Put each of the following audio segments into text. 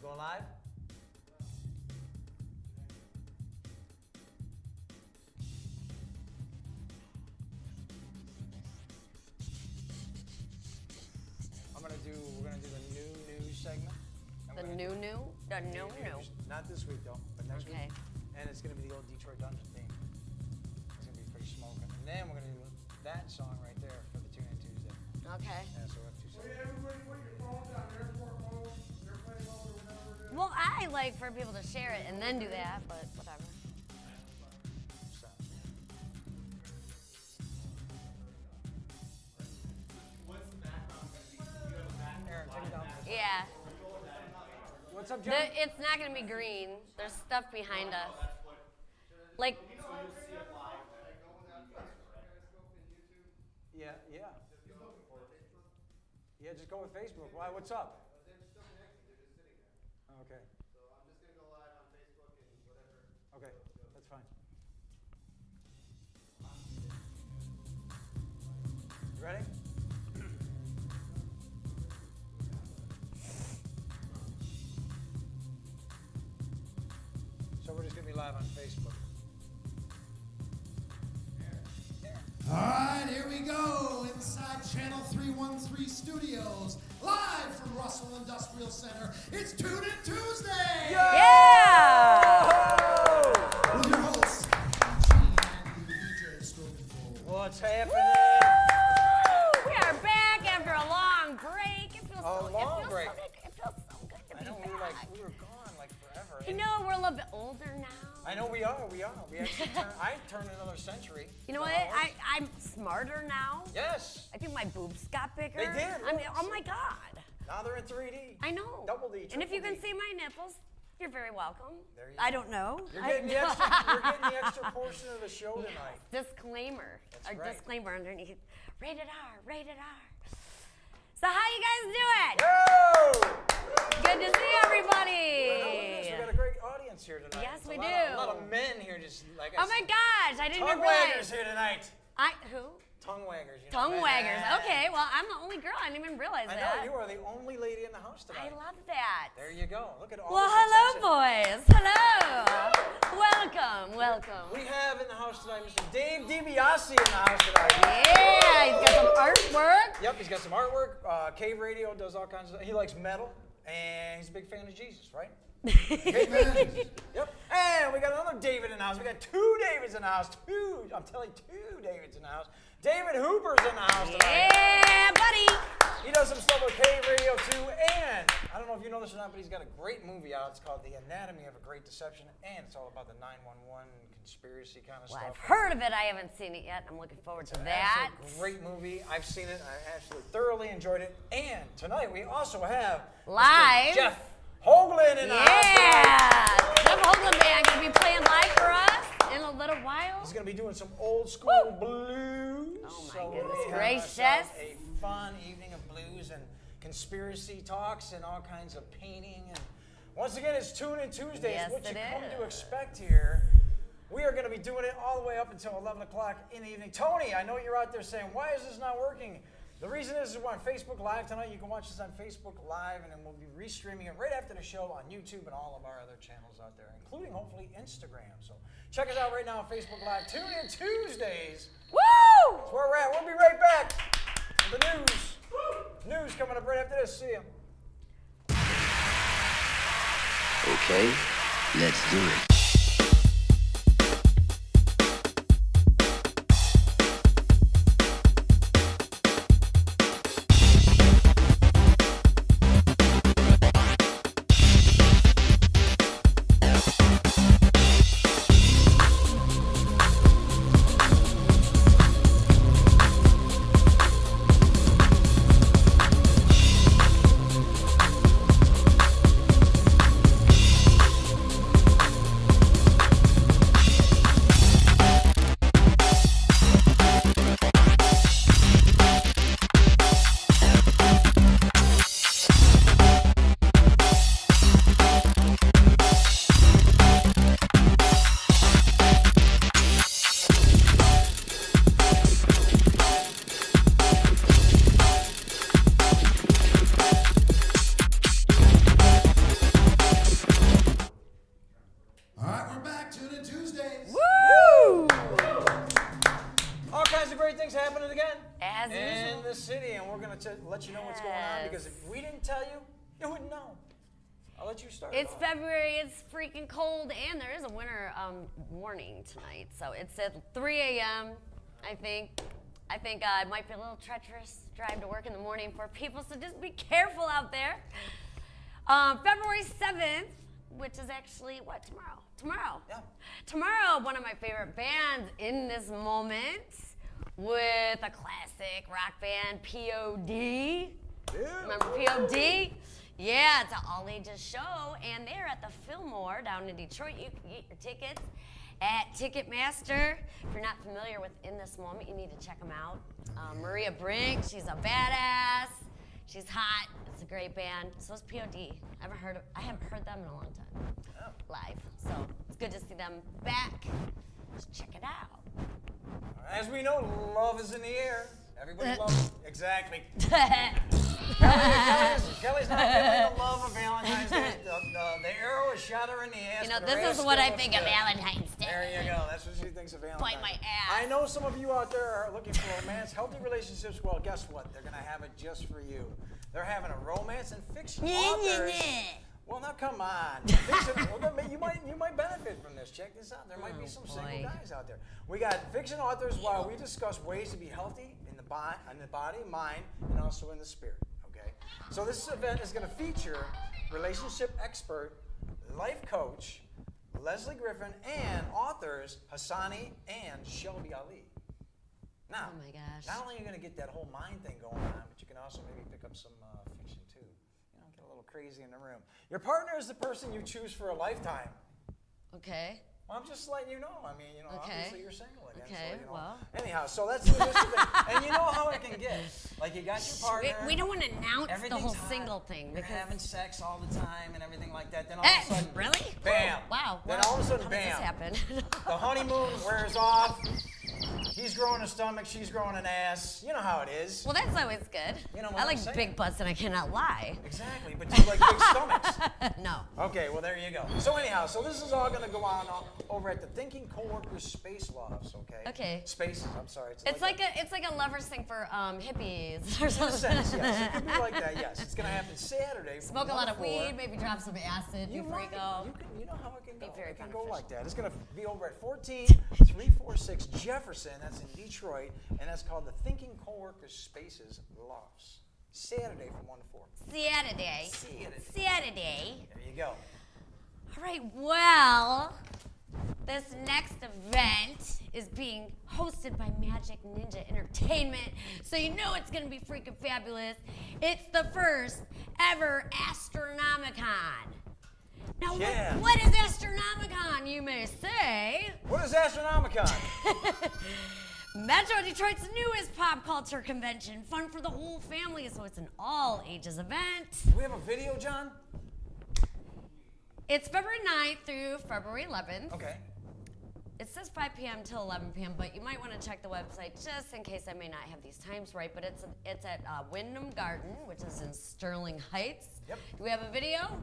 going live? We're gonna do the new news segment. The new? Not this week though, but next week. And it's gonna be the old Detroit Dungeon theme. It's gonna be pretty smoking. And then we're gonna do that song right there for the Tune In Tuesday. Okay. Yeah, so we have 2 songs. Everybody put your phones on airport mode, airplane mode, or whatever it is. Well, I like for people to share it and then do that, but whatever. Yeah. What's up, John? It's not going to be green. There's stuff behind us. Like, Yeah. Yeah, just go with Facebook. Why? What's up? Okay. So I'm just going to go live on Facebook and whatever. Okay, that's fine. You ready? So we're just going to be live on Facebook. All right, here we go. Inside Channel 313 Studios, live from Russel Industrial Center. It's Tune In Tuesday. yeah! With your hosts, Kelley Jean and VJ stroking forward. What's happening? Woo! We are back after a long break. It feels A long break. It feels so good to I know be back. we were gone like forever. You know, we're a little bit older now. I know we are. We actually I turned another century. You know what? I'm smarter now. Yes. I think my boobs got bigger. They did. I mean, oh my God. Now they're in 3D. I know. Double D, And if you triple can D. see my nipples, you're very welcome. There you I go. don't know. You're getting the extra portion of the show tonight. Disclaimer. That's right. Disclaimer underneath. Rated R. Rated R. So how you guys doing? Yo! Good to see everybody. We got a great audience here tonight. Yes, It's we a lot do. A lot of men here, just like Oh my gosh, I didn't even tongue waggers realize. here tonight. Who? Tongue waggers. You know, Tongue men. waggers. Okay, well, I'm the only girl. I didn't even realize I that. know you are the only lady in the house I tonight. love that. There you go. Look at all Well, this hello, attention. boys. Hello. Welcome. We have in the house tonight Mr. Dave DiBiase in the house tonight. Yeah, he's got some artwork. Yep, he's got some artwork. Cave Radio does all kinds of. He likes metal, and he's a big fan of Jesus, right? Big fan of Jesus. Yep. And we got another David in the house. We got 2 Davids in the house. I'm telling you, 2 Davids in the house. David Hooper's in the house tonight. Yeah, buddy. He does some stuff with Cave Radio too, and I don't know if you know this or not, but he's got a great movie out. It's called The Anatomy of a Great Deception, and it's all about the 911 conspiracy kind of Well, stuff. I've heard of it. I haven't seen it yet. I'm looking forward to that. It's a great movie. I've seen it. I absolutely thoroughly enjoyed it. And tonight we also have Live. Mr. Jeff Hoagland in the house tonight. Jeff Hoagland Band going to be playing live for us in a little while. He's going to be doing some old school blues. Oh, my so goodness we'll have gracious. ourselves a fun evening of blues and conspiracy talks and all kinds of painting. And once again, it's Tune In Tuesdays. Yes, what you it come to is. expect here. We are going to be doing it all the way up until 11 o'clock in the evening. Tony, I know you're out there saying, why is this not working? The reason is we're on Facebook Live tonight. You can watch us on Facebook Live, and then we'll be restreaming it right after the show on YouTube and all of our other channels out there, including hopefully Instagram. So check us out right now on Facebook Live. Tune In Tuesdays. Woo! That's where we're at. We'll be right back with the news. News coming up right after this. See ya. Okay, let's do it. let you know what's going on, because if we didn't tell you, you wouldn't know. I'll let you start. It's February, it's freaking cold, and there is a winter warning tonight. So it's at 3 a.m., I think. It might be a little treacherous drive to work in the morning for people, so just be careful out there. February 7th, which is actually, what, tomorrow? Yeah. Tomorrow, one of my favorite bands in this moment with a classic rock band, POD. Yeah. Remember POD? Yeah, it's an all-ages show, and they're at the Fillmore down in Detroit. You can get your tickets at Ticketmaster. If you're not familiar with In This Moment, you need to check them out. Maria Brink, she's a badass. She's hot. It's a great band. So is POD. I haven't heard them in a long time live. So it's good to see them back. Just check it out. As we know, love is in the air. Everybody loves it. Exactly. Kelley's not feeling the love of Valentine's Day. The arrow is shot her in the ass. You know, this is what I think of Valentine's Day. There you go. That's what she thinks of Valentine's. Point my ass. I know some of you out there are looking for romance, healthy relationships. Well, guess what? They're going to have it just for you. They're having a romance and fiction authors. Well, now come on. You might benefit from this. Check this out. There might be some single guys out there. We got fiction authors while we discuss ways to be healthy in the body, mind, and also in the spirit. Okay. So this event is going to feature relationship expert, life coach, Leslie Griffin, and authors Hassani and Shelby Ali. Now, oh my gosh. Not only are you going to get that whole mind thing going on, but you can also maybe pick up some fiction too. Get a little crazy in the room. Your partner is the person you choose for a lifetime. Okay. Well, I'm just letting you know. I mean, obviously you're single again. Okay, so, well. Anyhow, so that's the initial thing. And you know how it can get. Like, you got your partner. We don't want to announce the whole single thing. You're having sex all the time and everything like that. Then all of a sudden. Really? Bam. Wow. Then all of a sudden, how bam. Does this happen? The honeymoon wears off. He's growing a stomach, she's growing an ass. You know how it is. Well, that's always good. You know what I I'm like saying? big butts and I cannot lie. Exactly, but you like big stomachs. No. Okay, well, there you go. So anyhow, this is all going to go on over at the Thinking Coworkers Space Lofts, okay? Okay. Spaces, I'm sorry. It's like a lovers thing for hippies or In a something. sense, yes. It could be like that, yes. It's going to happen Saturday. Smoke a lot of weed, maybe drop some acid, You before you go. You know how it can go. Very it can go beneficial. like that. It's going to be over at 14346 Jefferson. That's in Detroit, and that's called the Thinking Coworkers Spaces Lofts. Saturday from 1 to 4. Saturday. There you go. All right, well, this next event is being hosted by Magic Ninja Entertainment, so you know it's going to be freaking fabulous. It's the first ever Astronomicon. Now, what is Astronomicon, you may say? What is Astronomicon? Metro Detroit's newest pop culture convention. Fun for the whole family, so it's an all-ages event. Do we have a video, John? It's February 9th through February 11th. Okay. It says 5 p.m. till 11 p.m., but you might want to check the website just in case I may not have these times right. But it's at Wyndham Garden, which is in Sterling Heights. Yep. Do we have a video?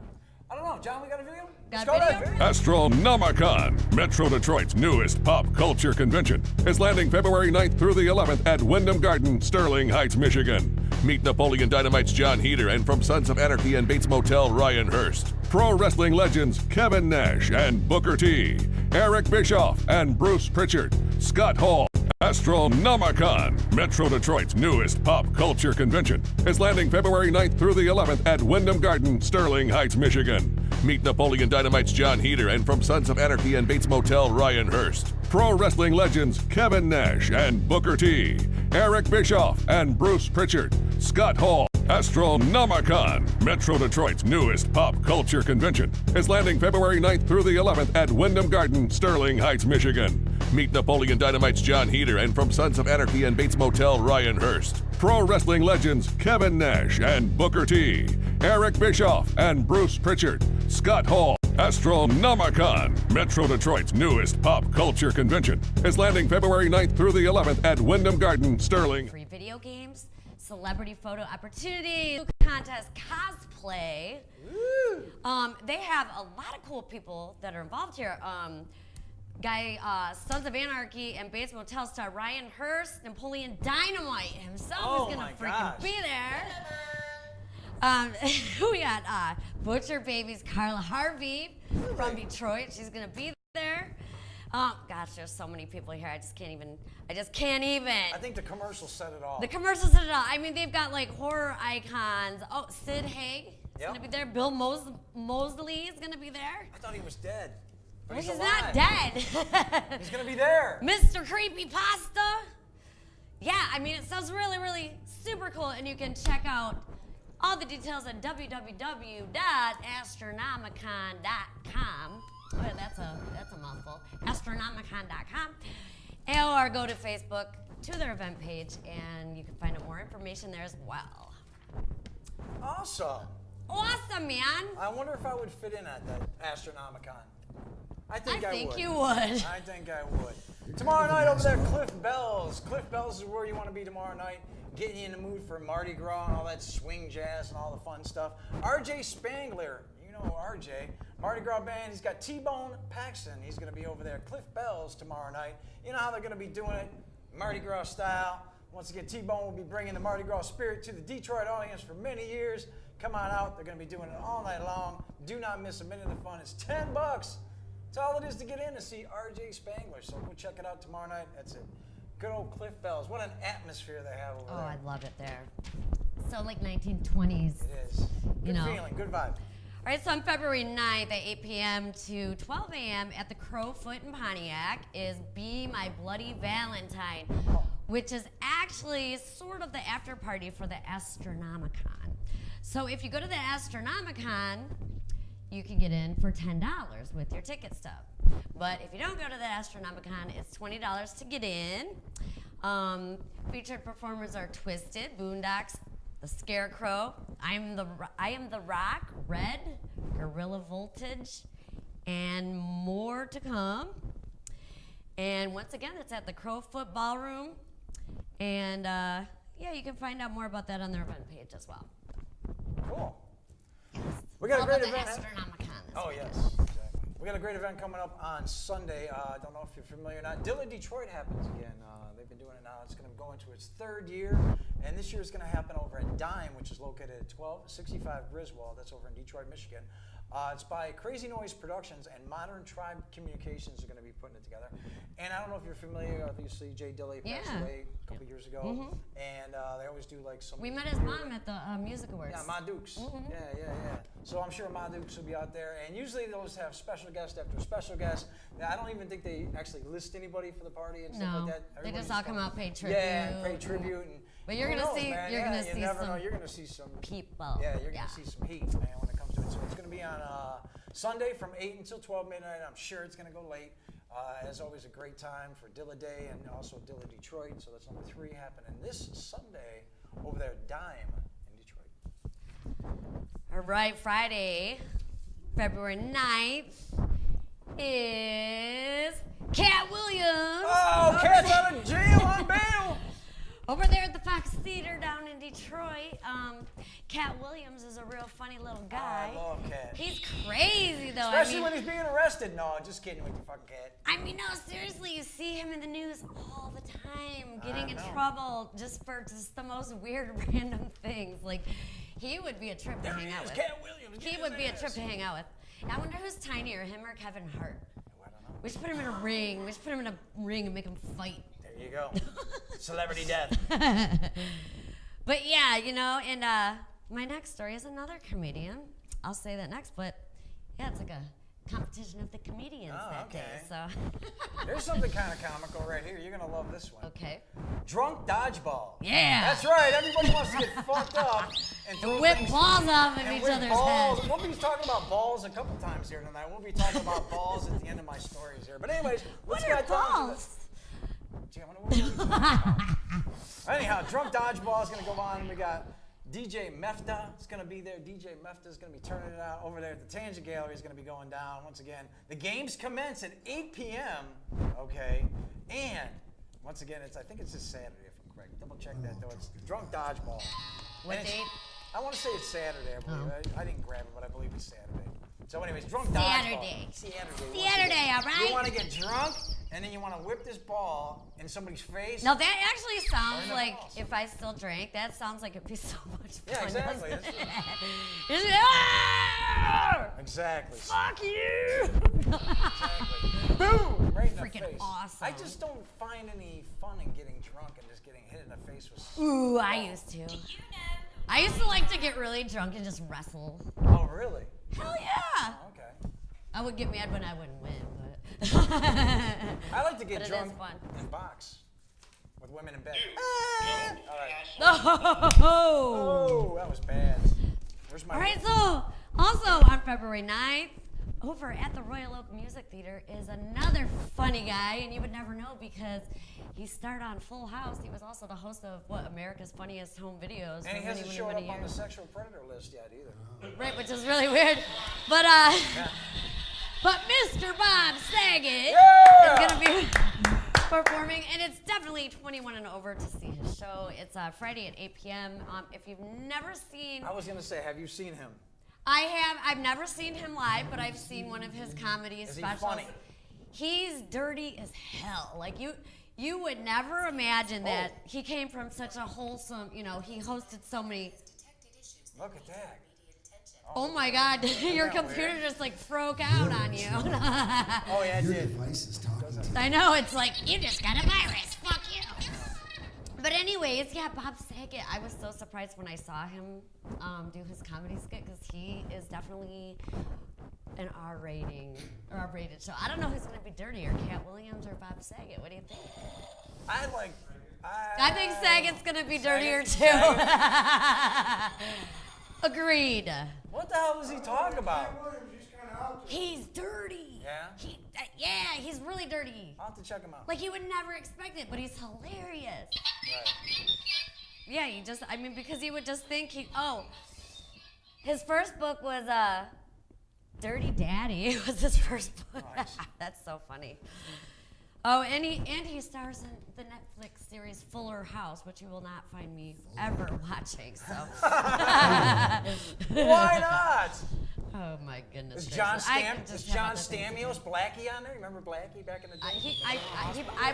I don't know. John, we got a video? Got a video? Astronomicon, Metro Detroit's newest pop culture convention, is landing February 9th through the 11th at Wyndham Garden, Sterling Heights, Michigan. Meet Napoleon Dynamite's John Heder and from Sons of Anarchy and Bates Motel, Ryan Hurst. Pro wrestling legends Kevin Nash and Booker T. Eric Bischoff and Bruce Pritchard. Scott Hall. Astronomicon, Metro Detroit's newest pop culture convention, is landing February 9th through the 11th at Wyndham Garden, Sterling Heights, Michigan. Meet Napoleon Dynamite's John Heder and from Sons of Anarchy and Bates Motel, Ryan Hurst. Pro wrestling legends Kevin Nash and Booker T. Eric Bischoff and Bruce Pritchard. Scott Hall. Astronomicon, Metro Detroit's newest pop culture convention, is landing February 9th through the 11th at Wyndham Garden, Sterling Heights, Michigan. Meet Napoleon Dynamite's John Heder and from Sons of Anarchy and Bates Motel, Ryan Hurst. Pro wrestling legends Kevin Nash and Booker T. Eric Bischoff and Bruce Pritchard. Scott Hall. Astronomicon, Metro Detroit's newest pop culture convention, is landing February 9th through the 11th at Wyndham Garden, Sterling. Free video games, celebrity photo opportunities, contest, cosplay. They have a lot of cool people that are involved here. guy, Sons of Anarchy, and Bates Motel star Ryan Hurst, Napoleon Dynamite himself is gonna freaking be there. We got Butcher Baby's Carla Harvey from Detroit. She's gonna be there. Gosh, there's so many people here. I just can't even. I think the commercial said it all. The commercial said it all. I mean, they've got like horror icons. Oh, Sid Haig is gonna be there. Bill Moseley is gonna be there. I thought he was dead. But He's alive. not dead. He's gonna be there. Mr. Creepy Pasta. Yeah, I mean, it sounds really, really super cool, and you can check out all the details at www.astronomicon.com. Oh, that's a mouthful. Astronomicon.com. Or go to Facebook to their event page, and you can find out more information there as well. Awesome. Awesome, man. I wonder if I would fit in at that Astronomicon. I think you would. I think I would. Tomorrow night over there, Cliff Bell's. Cliff Bell's is where you want to be tomorrow night. Getting you in the mood for Mardi Gras and all that swing jazz and all the fun stuff. RJ Spangler, you know RJ. Mardi Gras band, he's got T-Bone Paxton. He's going to be over there at Cliff Bell's tomorrow night. You know how they're going to be doing it, Mardi Gras style. Once again, T-Bone will be bringing the Mardi Gras spirit to the Detroit audience for many years. Come on out. They're going to be doing it all night long. Do not miss a minute of the fun. It's $10. That's all it is to get in to see RJ Spangler. So go check it out tomorrow night. That's it. Good old Cliff Bell's. What an atmosphere they have over there. Oh, I love it there. So like 1920s. It is. Good feeling, good vibe. All right, so on February 9th at 8 p.m. to 12 a.m. at the Crowfoot in Pontiac is Be My Bloody Valentine, which is actually sort of the after party for the Astronomicon. So if you go to the Astronomicon, you can get in for $10 with your ticket stub. But if you don't go to the Astronomicon, it's $20 to get in. Featured performers are Twisted, Boondocks, The Scarecrow, I Am the Rock, Red, Gorilla Voltage, and more to come. And once again, it's at the Crowfoot Ballroom. And yeah, you can find out more about that on their event page as well. Cool. Yes. We got a great the event. Astronomicon. Oh, yes. Exactly. We got a great event coming up on Sunday. I don't know if you're familiar or not. Dilla Detroit happens again. They've been doing it now. It's going to go into its third year. And this year it's going to happen over at Dime, which is located at 1265 Griswold. That's over in Detroit, Michigan. It's by Crazy Noise Productions, and Modern Tribe Communications are going to be putting it together. And I don't know if you're familiar, obviously, Jay Dilla passed away a couple years ago. And they always do like some... We met his mom at the Music Awards. Yeah, Ma Dukes. Yeah. So I'm sure Ma Dukes will be out there. And usually they always have special guest after special guest. Now, I don't even think they actually list anybody for the party and stuff like that. They just all come out, pay tribute. Yeah, pay tribute. And but you're gonna see, you're gonna see some people. Yeah, you're gonna see some heat, man, when it comes to it. So it's gonna be on Sunday from 8 until 12 midnight. I'm sure it's gonna go late. As always, a great time for Dilla Day and also Dilla Detroit. So that's number 3 happening this Sunday over there at Dime in Detroit. All right, Friday, February 9th is Cat Williams. Oh, Cat's out of jail on bail. Over there at the Fox Theater down in Detroit, Cat Williams is a real funny little guy. I love Cat. He's crazy though. Especially when he's being arrested. No, just kidding with your fucking Cat. I mean, no, seriously, you see him in the news all the time, getting in trouble just for just the most weird random things. Like, he would be a trip to hang out with. Cat Williams. He would be a trip to hang out with. I wonder who's tinier, him or Kevin Hart. I don't know. We should put him in a ring. We should put him in a ring and make him fight. There you go. Celebrity death. But yeah, you know, and my next story is another comedian. I'll say that next, but yeah, it's like a competition of the comedians that day. So there's something kind of comical right here. You're gonna love this one. Okay. Drunk dodgeball. Yeah. That's right. Everybody wants to get fucked up and whip balls off of each whip other's balls. heads. We'll be talking about balls a couple times here tonight. We'll be talking about balls at the end of my stories here. But anyways, let's get down to this. Gee, I wonder what we're talking about. Anyhow, drunk dodgeball is going to go on. We got DJ Mefta is going to be there. DJ Mefta is going to be turning it out over there at the Tangent Gallery. Is going to be going down once again. The games commence at 8 p.m. Okay, and once again, I think it's this Saturday if I'm correct. Double check that though. It's drunk dodgeball. What date? I want to say it's Saturday. I believe. I didn't grab it, but I believe it's Saturday. So anyways, drunk dodgeball. Saturday, all right? You want to get drunk, and then you want to whip this ball in somebody's face. No, that actually sounds the like, balls. if I still drank, that sounds like it'd be so much fun. Yeah, exactly. doesn't it? That's Just, "Ah! Exactly. Fuck you! Exactly. Boom! Right in the Freaking face. awesome. I just don't find any fun in getting drunk and just getting hit in the face with. Ooh, I used to. I used to like to get really drunk and just wrestle. Oh, really? Hell yeah! Okay. I would get mad when I wouldn't win, but. I like to get But it drunk is fun. and box with women in bed. All right. Oh! Oh, that was bad. Where's my? All right, so also on February 9th, over at the Royal Oak Music Theater is another funny guy, and you would never know because he starred on Full House. He was also the host of America's Funniest Home Videos. And he for hasn't many, showed many up on the years. sexual predator list yet either. Right, which is really weird. But but Mr. Bob Saget Yeah! is gonna be performing, and it's definitely 21 and over to see his show. It's Friday at 8 p.m. If you've never seen, I was gonna say, have you seen him? I've never seen him live, but I've seen one of his comedy Is he specials. funny? He's dirty as hell. Like you would never imagine that he came from such a wholesome, he hosted so many. Look at that. Oh my God, your that computer weird? just like broke out on you. Oh yeah, it Your did. device is talking to you. I know, it's like, you just got a virus, fuck you. But anyways, yeah, Bob Saget, I was so surprised when I saw him do his comedy skit because he is definitely an R-rated show. I don't know who's gonna be dirtier, Cat Williams or Bob Saget. What do you think? I think Saget's gonna be dirtier too. Agreed. What the hell does he talk about? He's kind of out there. He's dirty. Yeah? He's really dirty. I'll have to check him out. Like you would never expect it, but he's hilarious. Right. Yeah, because you would just think his first book was Dirty Daddy was his first book. Nice. That's so funny. Oh, and he stars in the Netflix series Fuller House, which you will not find me ever watching. So. Why not? Oh my goodness. Is gracious. John Stamos Blackie on there? Remember Blackie back in the day? I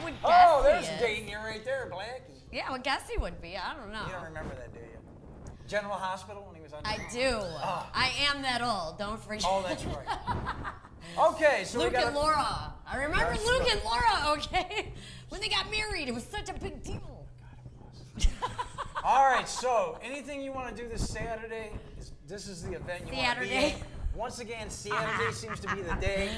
would guess Oh, he there's is. dating you right there, Blackie. Yeah, I would guess he would be. I don't know. You don't remember that, do you? General Hospital when he was on. I do. I am that old. Don't forget. Oh, that's right. Okay, so Luke we got and Laura. I remember That's Luke right. and Laura, okay? When they got married, it was such a big deal. All right, so anything you want to do this Saturday? This is the event you want to be Saturday. in. Once again, Saturday seems to be the day.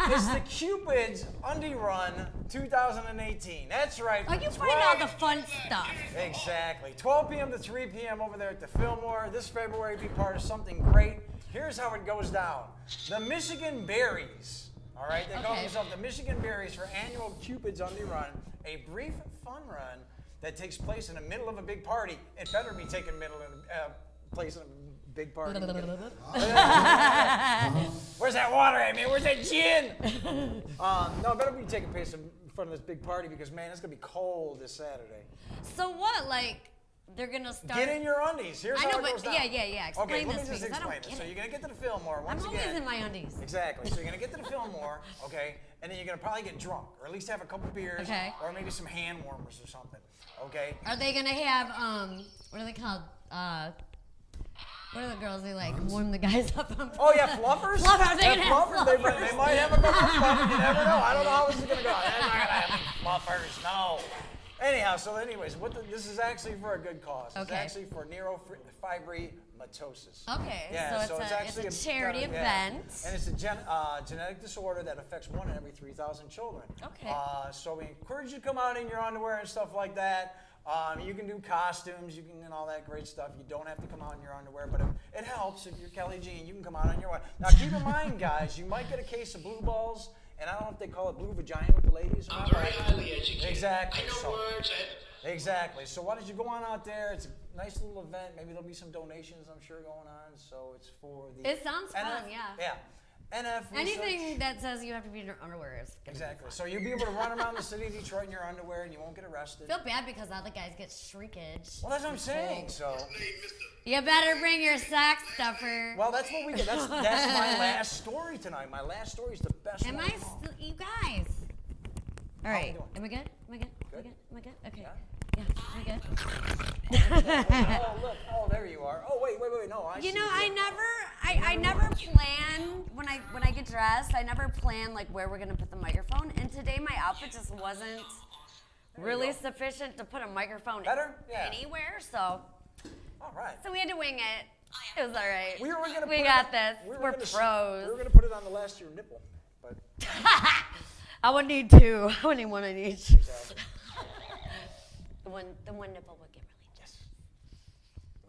It's the Cupid's Undie Run 2018. That's right. Oh, you find all the fun stuff. Exactly. 12 p.m. to 3 p.m. over there at the Fillmore. This February, be part of something great. Here's how it goes down. The Michigan Berries, all right? They call Okay. themselves the Michigan Berries for annual Cupid's Undie Run, a brief fun run that takes place in the middle of a big party. It better be taking place in a big party. Where's that water at, man? Where's that gin? No, it better be taking place in front of this big party because, man, it's going to be cold this Saturday. So what, like, they're gonna start... Get in your undies. Here's I how know, it but goes down. yeah. Explain Okay, let this me just because I don't explain it. get So it. you're going to get to the Fillmore once I'm again. always in my undies. Exactly. So you're going to get to the Fillmore, okay, and then you're going to probably get drunk or at least have a couple beers Okay. or maybe some hand warmers or something, okay? Are they gonna have, what are they called? What are the girls they like warm the guys up on? Oh, yeah, fluffers? Fluffers, they Yeah, can have fluffers. They might have a couple of fluffers. You never know. I don't know how this is going to go. They're not going to have fluffers, no. Anyhow, so anyways, this is actually for a good cause. It's Okay. actually for neurofibromatosis. Okay, Yeah, so it's actually a charity yeah. event. And it's a genetic disorder that affects 1 in every 3,000 children. Okay. So we encourage you to come out in your underwear and stuff like that. You can do costumes, you can and all that great stuff. You don't have to come out in your underwear, but it helps if you're Kelley Jean. You can come out in your underwear. Now keep in mind, guys, you might get a case of blue balls, and I don't know if they call it blue vagina with the ladies. Or I'm not, very but- highly educated. Exactly. I know So- words. Exactly. So why don't you go on out there? It's a nice little event. Maybe there'll be some donations, I'm sure, going on. So it's for the... It sounds fun, yeah. Yeah. NF research. Anything that says you have to be in your underwear is gonna Exactly. be So you'll be able to run around the city of Detroit in your underwear and you won't get arrested. feel bad because all the guys get shrinkage. Well, that's what I'm saying. So, You better bring your sock stuffer. well, that's what we get. That's my last story tonight. My last story is the best Am one. I of all. you guys? All we right. doing? Am I good? Am I good? Good. Am I good? Okay. Yeah? Yeah. Am I good? Oh, look. Oh, there you are. Oh, wait. No, I see You know, you. I never plan when I get dressed. I never plan like where we're gonna put the microphone. And today my outfit just wasn't really sufficient to put a microphone Better? Yeah. anywhere. So All right. we had to wing it. It was all right. We We got this. We're We're pros. going to put it on the last of your nipple. But I would need two. I would need one on each. exactly. The one nipple would get really. Yes.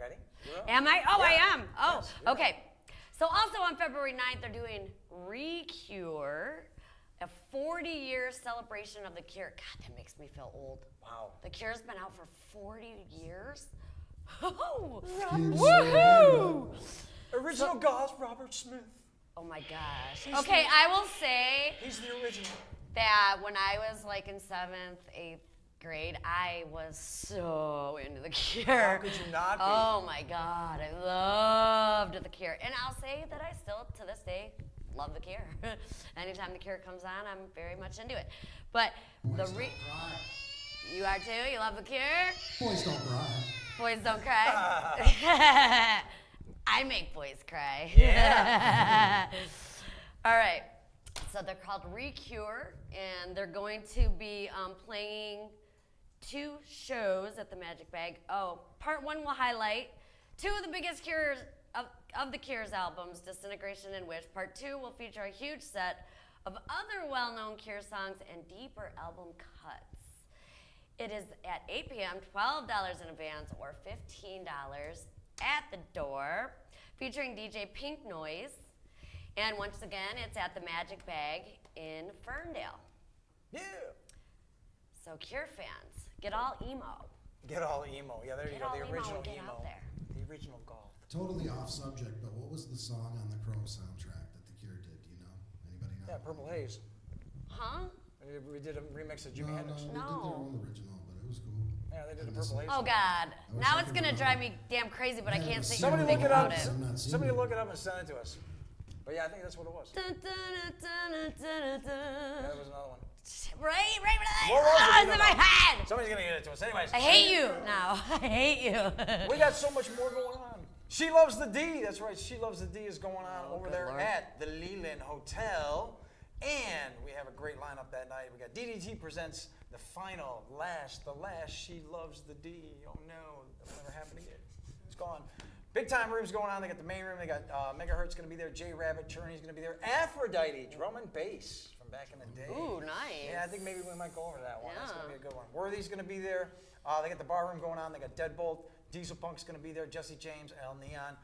Ready? You're up. Am I? Oh, Yeah. I am. Oh, Yes, you're up. okay. So also on February 9th, they're doing Recure, a 40-year celebration of The Cure. God, that makes me feel old. Wow. The Cure's been out for 40 years. Oh, Kids woohoo! Original goth, Robert Smith. Oh my gosh. Okay, I will say He's the original. that when I was like in 7th, 8th grade, I was so into The Cure. How could you not be? Oh my God, I loved The Cure. And I'll say that I still, to this day, love The Cure. Anytime The Cure comes on, I'm very much into it. But Boys the don't cry. you are too? You love The Cure? Boys don't cry. Boys don't cry. I make boys cry. Yeah. All right. So they're called Recure, and they're going to be playing 2 shows at the Magic Bag. Oh, part 1 will highlight 2 of the biggest Cures of the Cure's albums, Disintegration and Wish. Part 2 will feature a huge set of other well-known Cure songs and deeper album cuts. It is at 8 p.m., $12 in advance or $15 at the door, featuring DJ Pink Noise. And once again, it's at the Magic Bag in Ferndale. Yeah. So Cure fans, get all emo. Get all emo. Yeah, there you Get go. all The emo original and get emo. out there. The original goth. Totally off subject, but what was the song on the Crow soundtrack that The Cure did? Do you know? Anybody know? Yeah, Purple Haze. Huh? We did a remix of Jimi No, Hendrix. they did their No. own original, but it was cool. Yeah, they did a And Purple this- Haze. Oh God. was Now it's looking gonna around. drive me damn crazy, but I Yeah, can't it was think Somebody anything look it up. about it. I'm not seeing Somebody it. look it up and send it to us. But yeah, I think that's what it was. Yeah, Dun, dun, dun, dun, dun, dun. there was another one. Right, What was it? oh, We it's in don't my know. head. Somebody's gonna get it to us. Anyways. I hate you now. I hate you. We got so much more going on. She Loves the D. That's right. She Loves the D is going on over good there Lord. at the Leland Hotel. And we have a great lineup that night. We got DDT presents the final, the last She Loves the D. Oh no, that'll never happen again. It's gone. Big time rooms going on. They got the main room. They got Megahertz going to be there. J Rabbit, Churney's going to be there. Aphrodite, drum and bass from back in the day. Ooh, nice. Yeah, I think maybe we might go over that one. That's going to Yeah. be a good one. Worthy's going to be there. They got the bar room going on. They got Deadbolt. Diesel Punk's going to be there. Jesse James, El Neon,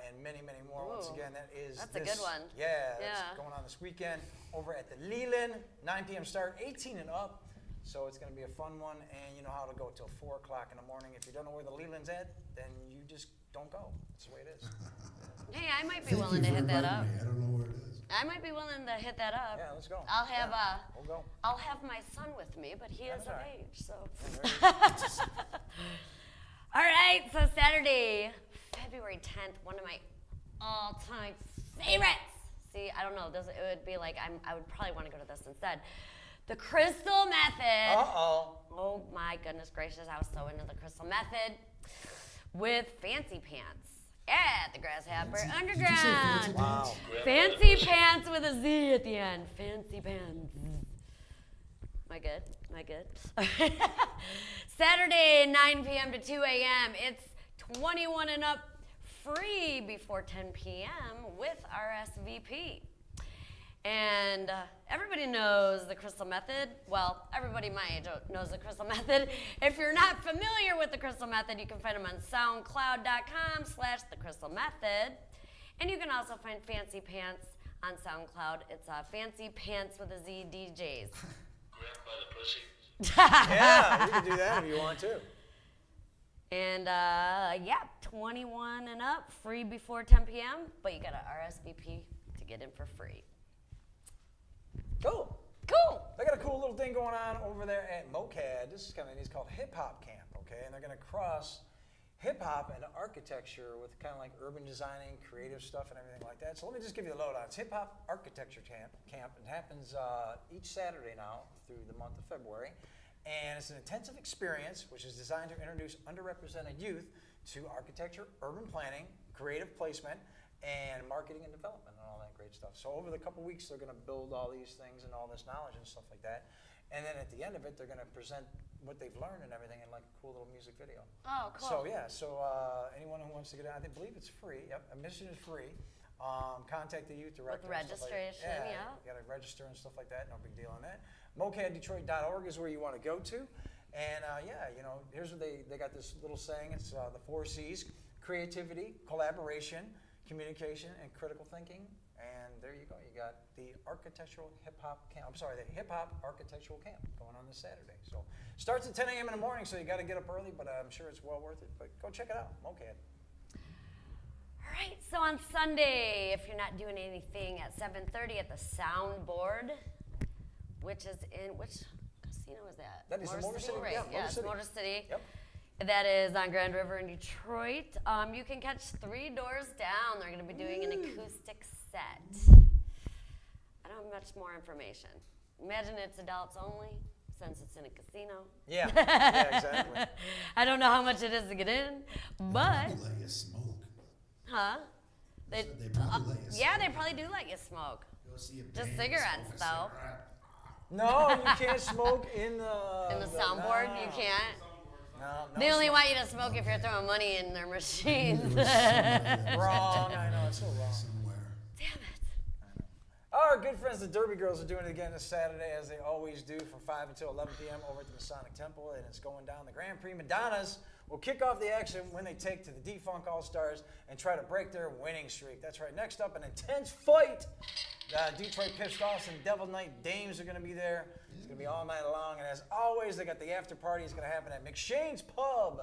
and many, many more. Once Ooh, again, that is that's a good one. Yeah, that's Yeah. going on this weekend over at the Leland. 9 p.m. start, 18 and up. So it's going to be a fun one, and you know how to go till 4 o'clock in the morning. If you don't know where the Leland's at, then you just don't go. That's the way it is. Hey, I might be Thank willing you to for hit that inviting up. me. I don't know where it is. I might be willing to hit that up. Yeah, let's go. I'll have Yeah, we'll go. I'll have my son with me, but he is That's of all right. age, so. Very All right, so Saturday, February 10th, one of my all-time favorites. See, I don't know, it would be like I would probably want to go to this instead. The Crystal Method. Uh-oh. Oh my goodness gracious, I was so into the Crystal Method with Fancy Pants at the Grasshopper Did you say Underground. fancy Wow. Fancy Pants with a Z at the end. Fancy Pants. Am I good? Am I good? Saturday, 9 p.m. to 2 a.m. It's 21 and up, free before 10 p.m. with RSVP. And everybody knows the Crystal Method. Well, everybody my age knows the Crystal Method. If you're not familiar with the Crystal Method, you can find them on soundcloud.com/thecrystalmethod. And you can also find Fancy Pants on SoundCloud. It's Fancy Pants with a Z DJs. Grabbed by the pussy. Yeah, you can do that if you want to. And yeah, 21 and up, free before 10 p.m. But you gotta RSVP to get in for free. Cool. Cool. They got a cool little thing going on over there at MoCAD. This is kind of neat. It's called Hip Hop Camp, okay? And they're going to cross hip hop and architecture with kind of like urban designing, creative stuff, and everything like that. So let me just give you the lowdown. It's Hip Hop Architecture Camp. It happens each Saturday now through the month of February. And it's an intensive experience which is designed to introduce underrepresented youth to architecture, urban planning, creative placement, and marketing and development and all that great stuff. So over the couple weeks, they're going to build all these things and all this knowledge and stuff like that. And then at the end of it, they're going to present what they've learned and everything in like a cool little music video. Oh, cool. So yeah, anyone who wants to get out, I believe it's free. Yep, admission is free. Contact the youth director. With registration, yeah. You got to register and stuff like that. No big deal on that. MoCADdetroit.org is where you want to go to. And here's what they got this little saying. It's the 4 C's: creativity, collaboration, communication, and critical thinking. And there you go. You got the Hip Hop Architectural Camp going on this Saturday. So starts at 10 a.m. in the morning, so you got to get up early, but I'm sure it's well worth it. But go check it out, MoCAD. All right, so on Sunday, if you're not doing anything, at 7:30 at the Soundboard, which is in, which casino is that? That is the Motor City, right? yeah, It's Motor City. Yep. That is on Grand River in Detroit. You can catch 3 doors down. They're going to be doing an acoustic set. I don't have much more information. Imagine it's adults only, since it's in a casino. Yeah, yeah, exactly. I don't know how much it is to get in, but They let you smoke. huh? They probably let you smoke. Yeah, they probably do let you smoke. Go see a Just band, cigarettes, smoke a though. cigarette. No, you can't smoke in the... In the soundboard, no. you can't. No, They only smoke. want you to smoke if you're throwing money in their machines. There was somebody that was Wrong, I know, it's so wrong. somewhere. Damn it. Our good friends, the Derby Girls, are doing it again this Saturday, as they always do, from 5 until 11 p.m. over at the Masonic Temple, and it's going down. The Grand Prix Madonnas will kick off the action when they take to the D-Funk All-Stars and try to break their winning streak. That's right. Next up, an intense fight. Detroit Pip Stoss and Devil Knight Dames are going to be there. It's going to be all night long, and as always, they got the after party. It's going to happen at McShane's Pub.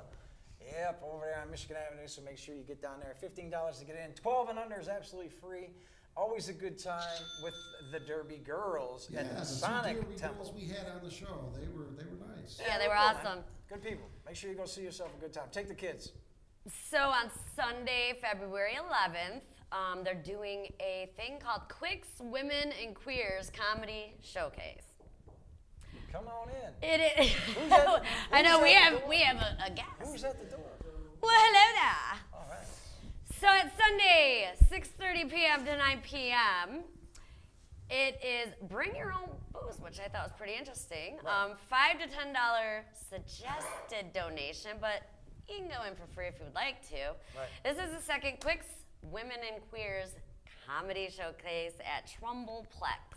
Yep, over there on Michigan Avenue, so make sure you get down there. $15 to get in. 12 and under is absolutely free. Always a good time with the Derby Girls Yeah, at the the Masonic two Derby Temple. girls we had on the show, they were nice. Yeah, they were cool, man. awesome. Good people. Make sure you go see yourself a good time. Take the kids. So on Sunday, February 11th, they're doing a thing called Quicks Women and Queers Comedy Showcase. Come on in. It is. Who's at- I know who's we at have the door? we have a guest. Who's at the door? Well, hello there. All right. So it's Sunday, 6:30 p.m. to 9 p.m. It is bring your own booze, which I thought was pretty interesting. Right. $5 to $10 suggested donation, but you can go in for free if you would like to. Right. This is the second Quicks Women and Queers Comedy Showcase at Trumbleplex.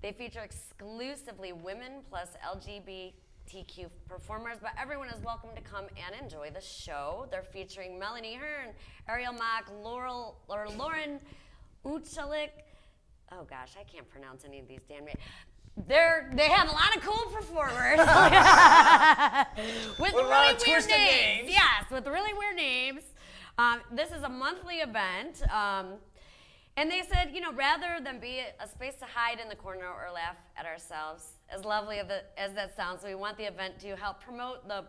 They feature exclusively women plus LGBTQ performers, but everyone is welcome to come and enjoy the show. They're featuring Melanie Hearn, Ariel Mock, Lauren Uchalik. Oh gosh, I can't pronounce any of these damn names. They have a lot of cool performers with With a lot really of weird twisted names. Yes, with really weird names. This is a monthly event. And they said, rather than be a space to hide in the corner or laugh at ourselves, as lovely as that sounds, we want the event to help promote the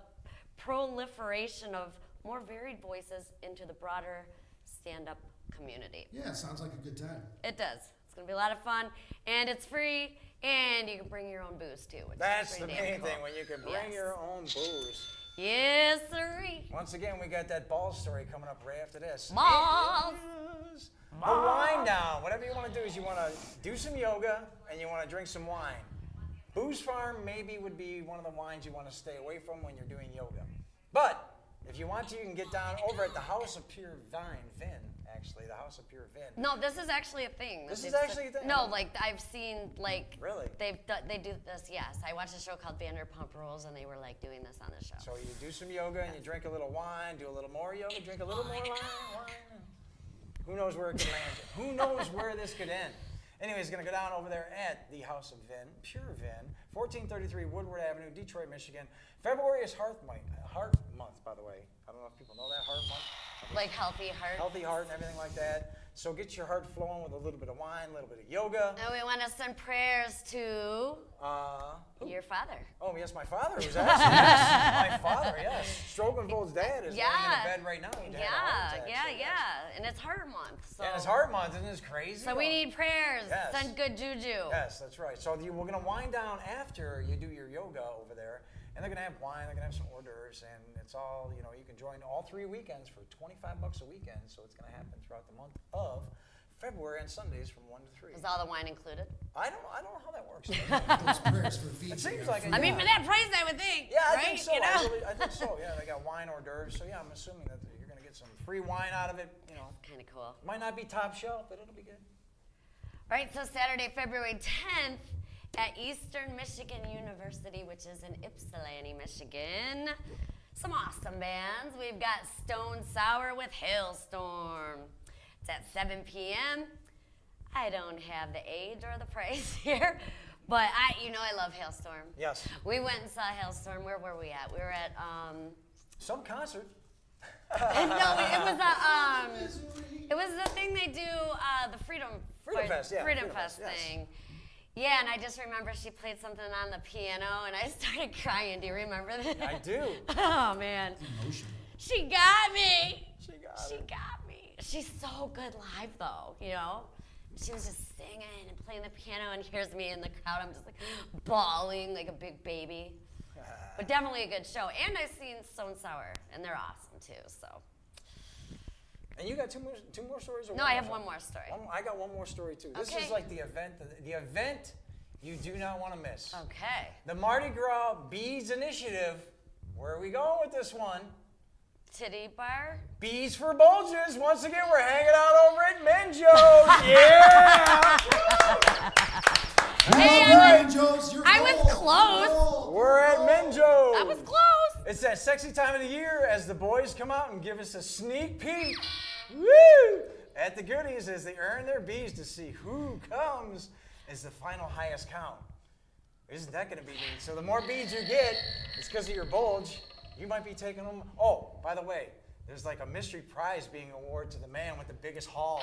proliferation of more varied voices into the broader stand-up community. Yeah, sounds like a good time. It does. It's going to be a lot of fun, and it's free, and you can bring your own booze, too. Which That's is the pretty main damn cool. thing, when you can bring Yes. your own booze. Yes, sirree. Once again, we got that ball story coming up right after this. Balls. The wine down. Whatever you want to do is you want to do some yoga and you want to drink some wine. Booze Farm maybe would be one of the wines you want to stay away from when you're doing yoga. But if you want to, you can get down over at the House of Pure Vin, actually, the House of Pure Vin. No, this is actually a thing. This They've is actually a thing? No, like I've seen Really? they do this. Yes, I watched a show called Vanderpump Rules, and they were like doing this on the show. So you do some yoga and you drink a little wine, do a little more yoga, drink a little more wine. Who knows where it could land you? Who knows where this could end? Anyways, it's going to go down over there at the House of Vin, Pure Vin, 1433 Woodward Avenue, Detroit, Michigan. February is Heart Month, by the way. I don't know if people know that, Heart Month. Like healthy heart. Healthy heart and everything like that. So get your heart flowing with a little bit of wine, a little bit of yoga. And we want to send prayers to your father. Oh, yes, my father was actually, yes, my father, yes. Strokenvold's dad is laying in the bed right now. He had a heart attack, so And it's heart month. So. And it's heart month, isn't this crazy? So we need prayers. Yes. Send good juju. Yes, that's right. So we're going to wind down after you do your yoga over there. And they're going to have wine, they're going to have some hors d'oeuvres, and it's all, you can join all 3 weekends for $25 a weekend. So it's going to happen throughout the month of February and Sundays from 1 to 3. Is all the wine included? I don't know how that works. Those prayers for VJ. It seems like it. I mean, for that price, I would think. Yeah, I right? think so. You know? I think so. Yeah, they got wine hors d'oeuvres. So yeah, I'm assuming that you're going to get some free wine out of it. Kind of cool. Might not be top shelf, but it'll be good. All right, so Saturday, February 10th at Eastern Michigan University, which is in Ypsilanti, Michigan. Some awesome bands. We've got Stone Sour with Hailstorm. It's at 7 p.m. I don't have the age or the price here, but I love Hailstorm. Yes. We went and saw Hailstorm. Where were we at? We were at Some concert. no, it was the thing they do, the Freedom Fest, yeah. Freedom Fest yes. thing. Yeah, and I just remember she played something on the piano, and I started crying. Do you remember that? I do. Oh man, Emotional. she got me. She She got me. She's so good live, though. She was just singing and playing the piano, and here's me in the crowd. I'm just like bawling like a big baby. But definitely a good show. And I've seen Stone Sour, and they're awesome too. So. And you got two more stories? Or No, I have one more story. I got one more story too. This Okay. is like the event you do not want to miss. Okay. The Mardi Gras Bees Initiative. Where are we going with this one? Titty bar. Bees for Bulges. Once again, we're hanging out over at Menjo's. Yeah! Hey, I was close. We're at Menjo's. I was close. It's that sexy time of the year as the boys come out and give us a sneak peek. Woo! At the goodies as they earn their bees to see who comes as the final highest count. Isn't that going to be neat? So the more beads you get, it's because of your bulge. You might be taking them. Oh, by the way, there's like a mystery prize being awarded to the man with the biggest haul.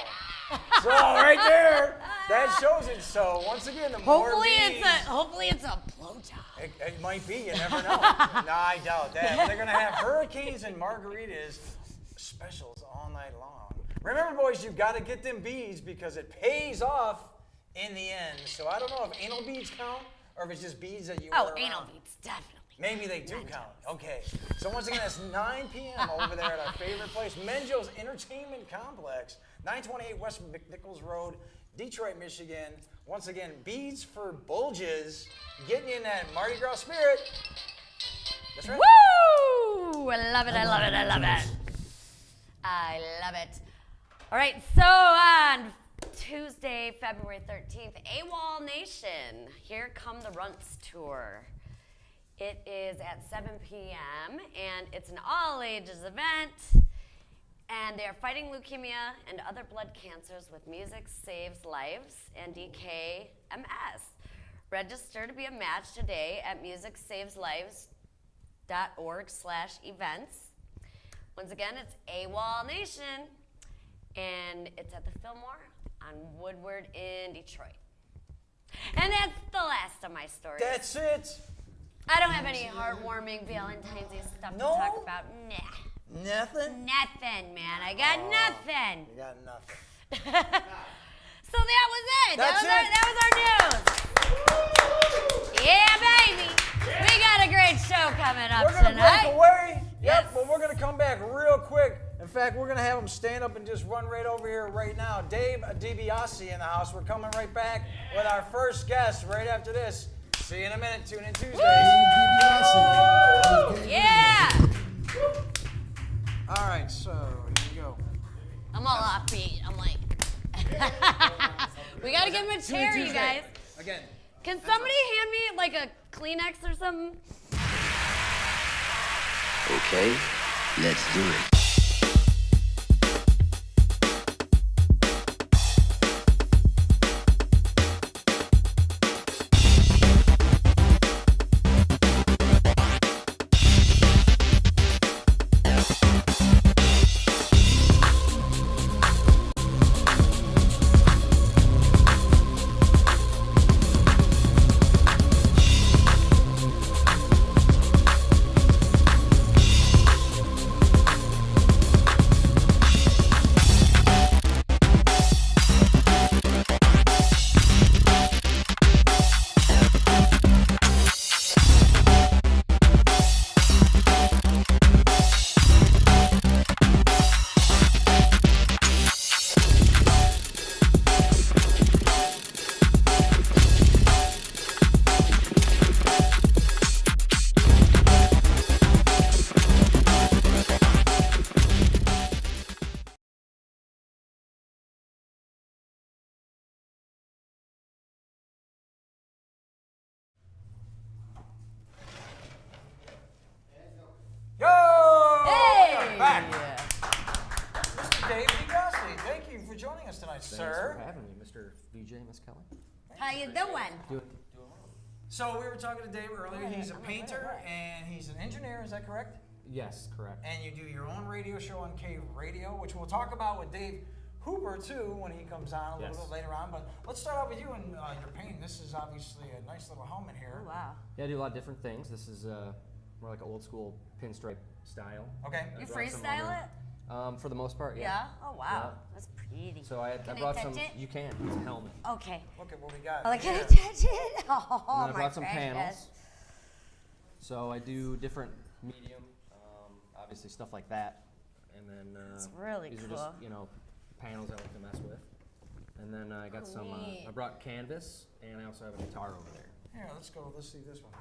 So right there, that shows it. So once again, the more bees. Hopefully it's a blowjob. It might be. You never know. No, I doubt that. They're going to have hurricanes and margaritas specials all night long. Remember, boys, you've got to get them beads because it pays off in the end. So I don't know if anal beads count or if it's just beads that you wear around. Anal beads, definitely. Maybe they do count. Okay. So once again, that's 9 p.m. over there at our favorite place, Menjo's Entertainment Complex, 928 West McNichols Road, Detroit, Michigan. Once again, Beads for Bulges, getting you in that Mardi Gras spirit. That's right. Woo! I love it, I love it, I love it. I love it. All right, so on Tuesday, February 13th, AWOL Nation, Here Come the Runts Tour. It is at 7 p.m. and it's an all-ages event. And they are fighting leukemia and other blood cancers with Music Saves Lives and DKMS. Register to be a match today at musicsaveslives.org/events. Once again, it's AWOL Nation, and it's at the Fillmore on Woodward in Detroit. And that's the last of my stories. That's it. I don't have any heartwarming Valentine's Day stuff to talk about. Nah. Nothing? Nothing, man. I got nothing. You got nothing. So that was it. That's That was our news. Yeah, baby. We got a great show coming up We're going to tonight. break away. Yes. Yep, but we're going to come back real quick. In fact, we're going to have them stand up and just run right over here right now. Dave DiBiase in the house. We're coming right back with our first guest right after this. See you in a minute. Tune in Tuesday. Yeah. All right, so here we go. I'm all offbeat. I'm like, we got to give him a chair, you guys. Again. Can somebody hand me like a Kleenex or something? Okay, let's do it. sir. for having me, Mr. VJ, Miss Kelley. How you doing? So we were talking to Dave earlier. Oh, He's a I'm not painter right. and he's an engineer. Is that correct? Yes, correct. And you do your own radio show on Cave Radio, which we'll talk about with Dave Hooper too when he comes on a little bit later on. But let's start out with you and your painting. This is obviously a nice little helmet here. Oh, wow. Yeah, I do a lot of different things. This is more like an old school pinstripe style. Okay. You I brought some freestyle other- it? For the most part, yeah. Yeah? Oh, wow. Yeah. That's pretty. So I Can I brought touch some. it? You can. It's a helmet. Okay. Look at what we got. Oh, like, can I here. touch it? Oh, And then I my brought some precious. panels. So I do different medium, obviously stuff like that, and then That's really these cool. are just panels I like to mess with. And then I got some. neat. I brought canvas, and I also have a guitar over there. Here, let's go. Let's see this one.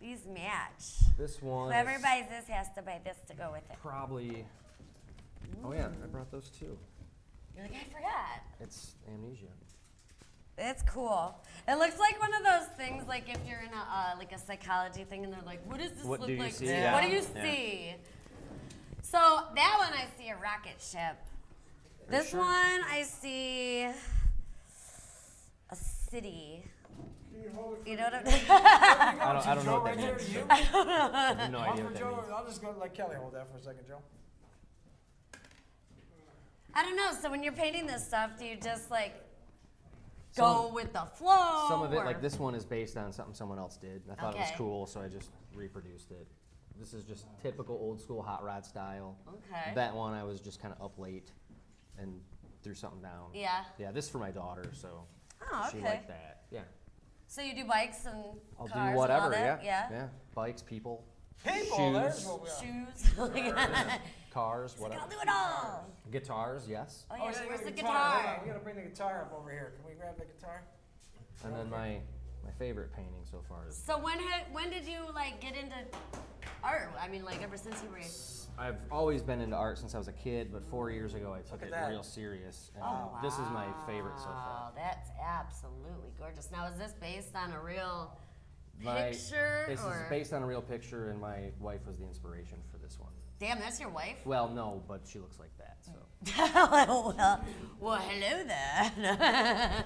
These match. This one. Whoever is buys this has to buy this to go with it. probably. Oh yeah, I brought those too. You're like, I forgot. It's amnesia. It's cool. It looks like one of those things, like if you're in a like a psychology thing, and they're like, "What does this What look do you like? see? Yeah. What do you Yeah. see?" So that one, I see a rocket ship. This sure? one, I see a city. You know what I'm? I don't know Joe, what right that there means. to you. I have no One idea for what that Joe. means. I'll just go let Kelly hold that for a second, Joe. I don't know. So when you're painting this stuff, do you just like go with the flow? Some of it, or- like this one, is based on something someone else did. I thought it was Okay. cool, so I just reproduced it. This is just typical old school hot rod style. Okay. That one I was just kind of up late and threw something down. Yeah. Yeah, this is for my daughter, so Oh, she okay. liked that. Yeah. So you do bikes and I'll cars do whatever. and all that? Yeah. Yeah. Bikes, people, People, there's shoes, what we are. Shoes. cars, I'll whatever. do it all. Guitars, yes. Oh, Oh, yeah, yeah, where's you the got guitar. Hold on, guitar? we gotta bring the guitar up over here. Can we grab the guitar? And then my favorite painting so far is So when did you like get into art? I mean, like ever since you were. I've always been into art since I was a kid, but 4 years ago I took at it that. real serious. And Oh, this is my favorite so wow, far. that's absolutely gorgeous. Now, is this based on a real My- picture This or? is based on a real picture, and my wife was the inspiration for this one. Damn, that's your wife. Well, no, but she looks like that, so. well, hello there.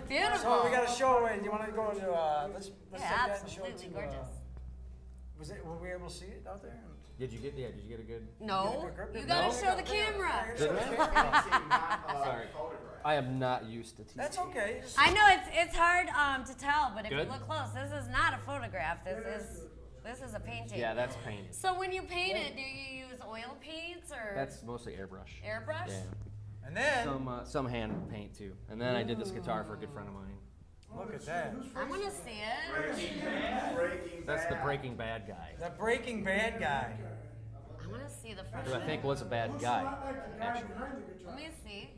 Beautiful. So we got a show. Do you want to go into? Let's Yeah, take that and show it absolutely to. gorgeous. Were we able to see it out there? Did you get a good? No, Get a good you grip. gotta No? show the camera. Did I? Sorry. I am not used to TV. That's okay. Just- I know it's hard to tell, but if you Good. look close, this is not a photograph. This is a painting. Yeah, that's painting. So when you paint it, do you use oil paints or That's mostly airbrush. airbrush? Yeah. And then Some hand paint too. And then I did this guitar for a good friend of mine. look at that. I want to see it. That's the Breaking Bad guy. The Breaking Bad guy. I want to see the front. Who I think was a bad guy, actually. Let me see.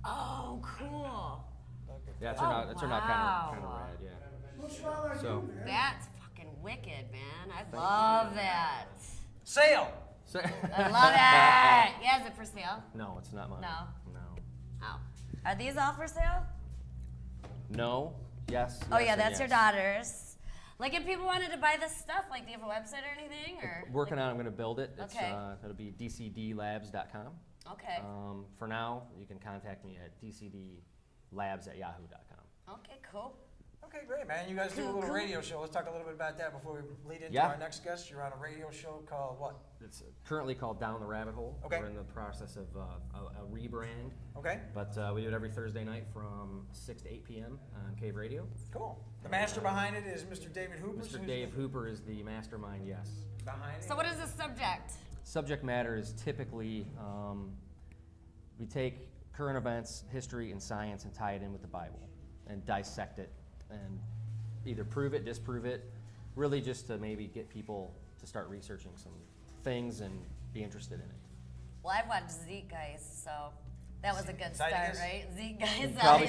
Oh, cool. Yeah, it turned out wow. kind of rad, yeah. So, That's fucking wicked, man. I love that. Sale. so I love it. Yeah, is it for sale? No, it's not mine. No. No. Oh. Are these all for sale? No. Yes. Oh, yes, yeah, and that's your yes. daughter's. Like, if people wanted to buy this stuff, like, do you have a website or anything? Or Working on it, I'm going to build it. It's, Okay. It'll be dcdlabs.com. Okay. For now, you can contact me at dcdlabs@yahoo.com. Okay, cool. Okay, great, man. You guys do a little Cool. radio show. Let's talk a little bit about that before we lead into Yeah. our next guest. You're on a radio show called what? It's currently called Down the Rabbit Hole. Okay. We're in the process of a rebrand, Okay, but we do it every Thursday night from 6 to 8 p.m. on Cave Radio. cool. The master behind it is Mr. David Hooper. Mr. Dave Hooper is the mastermind, yes. behind it. So what is the subject? Subject matter is typically, we take current events, history, and science and tie it in with the Bible and dissect it and either prove it, disprove it, really just to maybe get people to start researching some things and be interested in it. Well, I've watched Zeke Guys, so that was a good start, Zeitgeist? right? Zeke Guys. Probably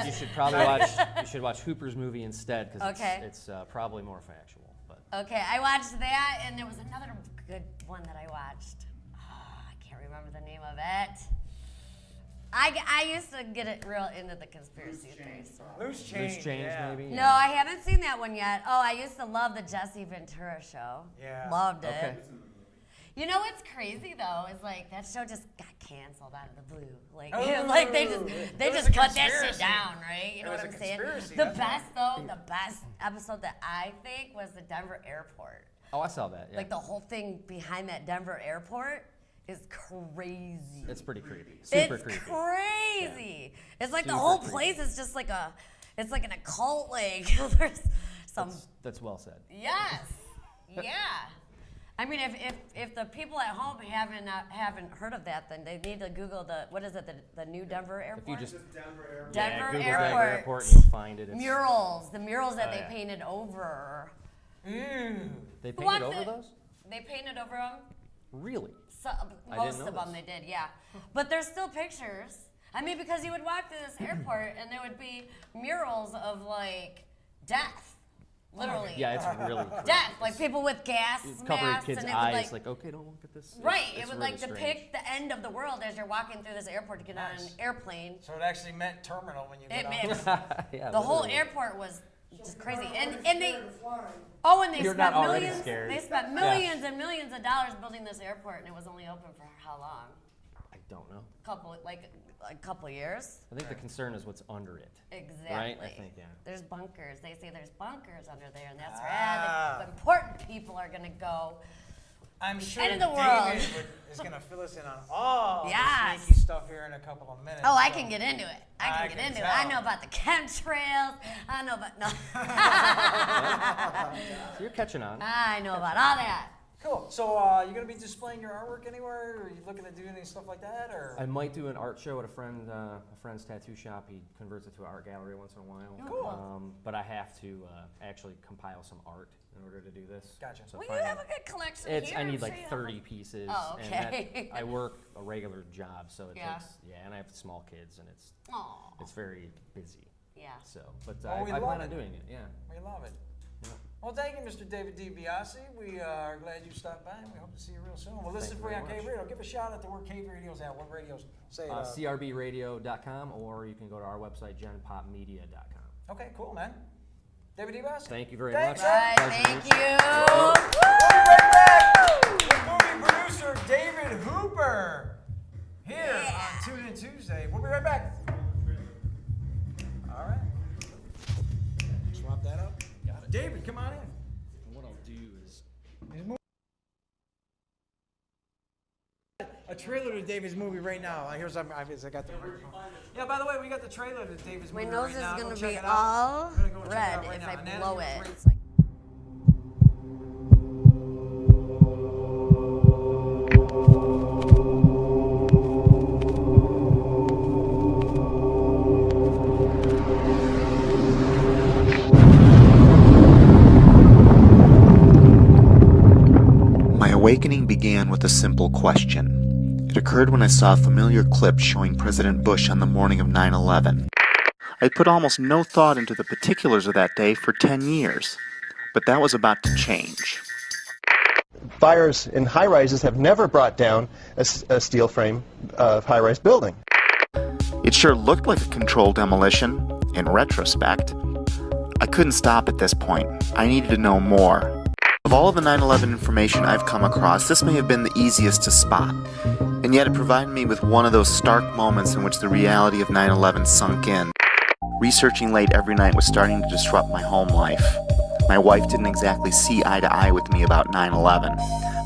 you should probably watch Hooper's movie instead because Okay. it's probably more factual. But Okay, I watched that, and there was another good one that I watched. Oh, I can't remember the name of it. I used to get it real into the conspiracy theories. Loose change. Loose Change yeah. maybe. No, I haven't seen that one yet. Oh, I used to love the Jesse Ventura show. Yeah. Loved it. Okay. You know what's crazy though is like that show just got canceled out of the blue. Like, Oh, like they it was just a put that shit conspiracy. down, right? You know It was what a I'm saying? conspiracy, The that's best though, the best episode that I think was the Denver airport. Oh, I saw that. Yeah. Like the whole thing behind that Denver airport is crazy. It's pretty creepy. Super It's creepy. crazy. It's like the Super whole creepy. place is just like it's like an occult. Like there's some. That's well said. Yes. Yeah. I mean, if the people at home haven't heard of that, then they need to Google the new Denver airport. If you just Denver Google airport. Denver Airport and you'll find it. It's, Murals, the murals that Oh, they yeah. painted over. They Who painted wants over it? those? They painted over them. Really? So, I most didn't of know them this. they did, yeah. But there's still pictures. I mean, because you would walk through this airport and there would be murals of like death, literally. Yeah, it's really creepy. Death, like people with gas It's covering masks, kids' and it would eyes, like, okay, don't look at this. right. It's It would really like strange. depict the end of the world as you're walking through this airport to get on an Nice. airplane. So it actually meant terminal when you It, get on. Yeah, the whole literally. airport was just crazy, and they. Scared of flying. Oh, and they You're spent not already millions. scared. They spent millions and millions of dollars building this airport, and it was only open for how long? I don't know. A couple years. I think the concern is what's under it. Exactly. Right? I think, yeah. There's bunkers. They say there's bunkers under there, and that's Ah. where the important people are gonna go. I'm sure End of the David world. is going to fill us in on all Yes. the sneaky stuff here in a couple of minutes. Oh, I so- can get into it. I I can get can into tell. it. I know about the chemtrails. I know about So you're catching on. I know about all that. Cool. So you're going to be displaying your artwork anywhere? Or are you looking to do any stuff like that? Or I might do an art show at a friend's tattoo shop. He converts it to an art gallery once in a while. Cool. But I have to actually compile some art in order to do this. Gotcha. So Well, you finding- have a good collection It's here. I I'm need sure like you have 30 pieces. Oh, And okay. that, I work a regular job, so it Yeah. takes and I have small kids, and Aw. it's very busy. Yeah. So, but Oh, we I love plan it. on doing it. Yeah. we love it. Yeah. Well, thank you, Mr. David DiBiase. We are glad you stopped by, and we hope to see you real soon. We'll listen Thank you for you on very Cave much. Radio. Give a shout out to where Cave Radio's at. What radios say it? CRBradio.com, or you can go to our website, genpopmedia.com. Okay, cool, man. David DiBiase. Thank you very Thanks, much. All right, Pleasure to thank meet you. We'll be right back with movie producer David Hooper here on Tune In Tuesday. We'll be right back. All right. Swap that up. Got it. David, come on in. What I'll do is A trailer to David's movie right now. Here's I got the microphone. Yeah, by the way, we got the trailer to David's My movie nose right is now. gonna Go check be it out. all I'm gonna go check it red out right if now. I Anatomy blow of a it. Rape. It's like. My awakening began with a simple question. It occurred when I saw a familiar clip showing President Bush on the morning of 9/11. I'd put almost no thought into the particulars of that day for 10 years, but that was about to change. Fires in high-rises have never brought down a steel frame high-rise building. It sure looked like a controlled demolition, in retrospect. I couldn't stop at this point. I needed to know more. Of all the 9/11 information I've come across, this may have been the easiest to spot, and yet it provided me with one of those stark moments in which the reality of 9/11 sunk in. Researching late every night was starting to disrupt my home life. My wife didn't exactly see eye to eye with me about 9/11.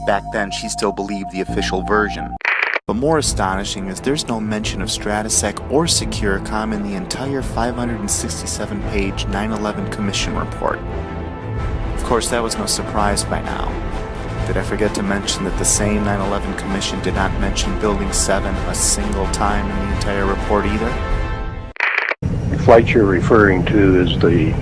Back then, she still believed the official version. But more astonishing is there's no mention of Stratosec or Securicom in the entire 567-page 9/11 Commission report. Of course, that was no surprise by now. Did I forget to mention that the same 9/11 Commission did not mention Building 7 a single time in the entire report either? The flight you're referring to is the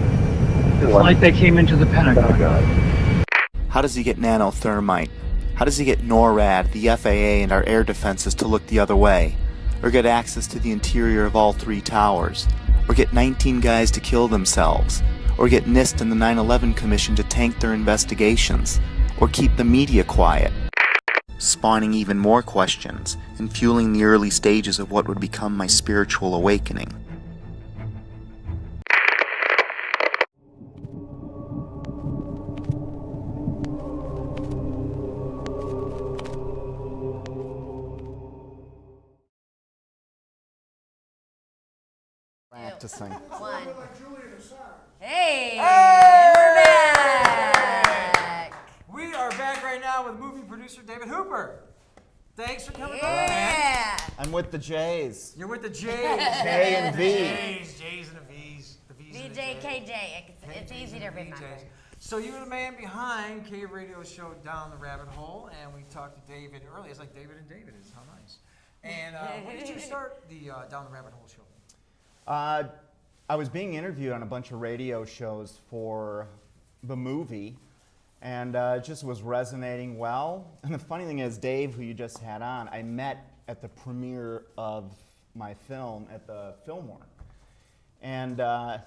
flight that came into the Pentagon. How does he get nanothermite? How does he get NORAD, the FAA, and our air defenses to look the other way? Or get access to the interior of all 3 towers? Or get 19 guys to kill themselves? Or get NIST and the 9/11 Commission to tank their investigations? Or keep the media quiet? Spawning even more questions and fueling the early stages of what would become my spiritual awakening. Practicing. 1. Like Julian Assange. Hey! We're back! We are back right now with movie producer David Hooper. Thanks for coming on, Yeah! man. I'm with the J's. You're with the J's. J and V. J's and the V's. The V's and the VJ, J's. KJ. It's KJs easy and to the remember. VJs. So you're the man behind Cave Radio's show Down the Rabbit Hole, and we talked to David earlier. It's like David and David is how nice. And when did you start the Down the Rabbit Hole show? I was being interviewed on a bunch of radio shows for the movie, and it just was resonating well. And the funny thing is, Dave, who you just had on, I met at the premiere of my film at the Fillmore. And yeah,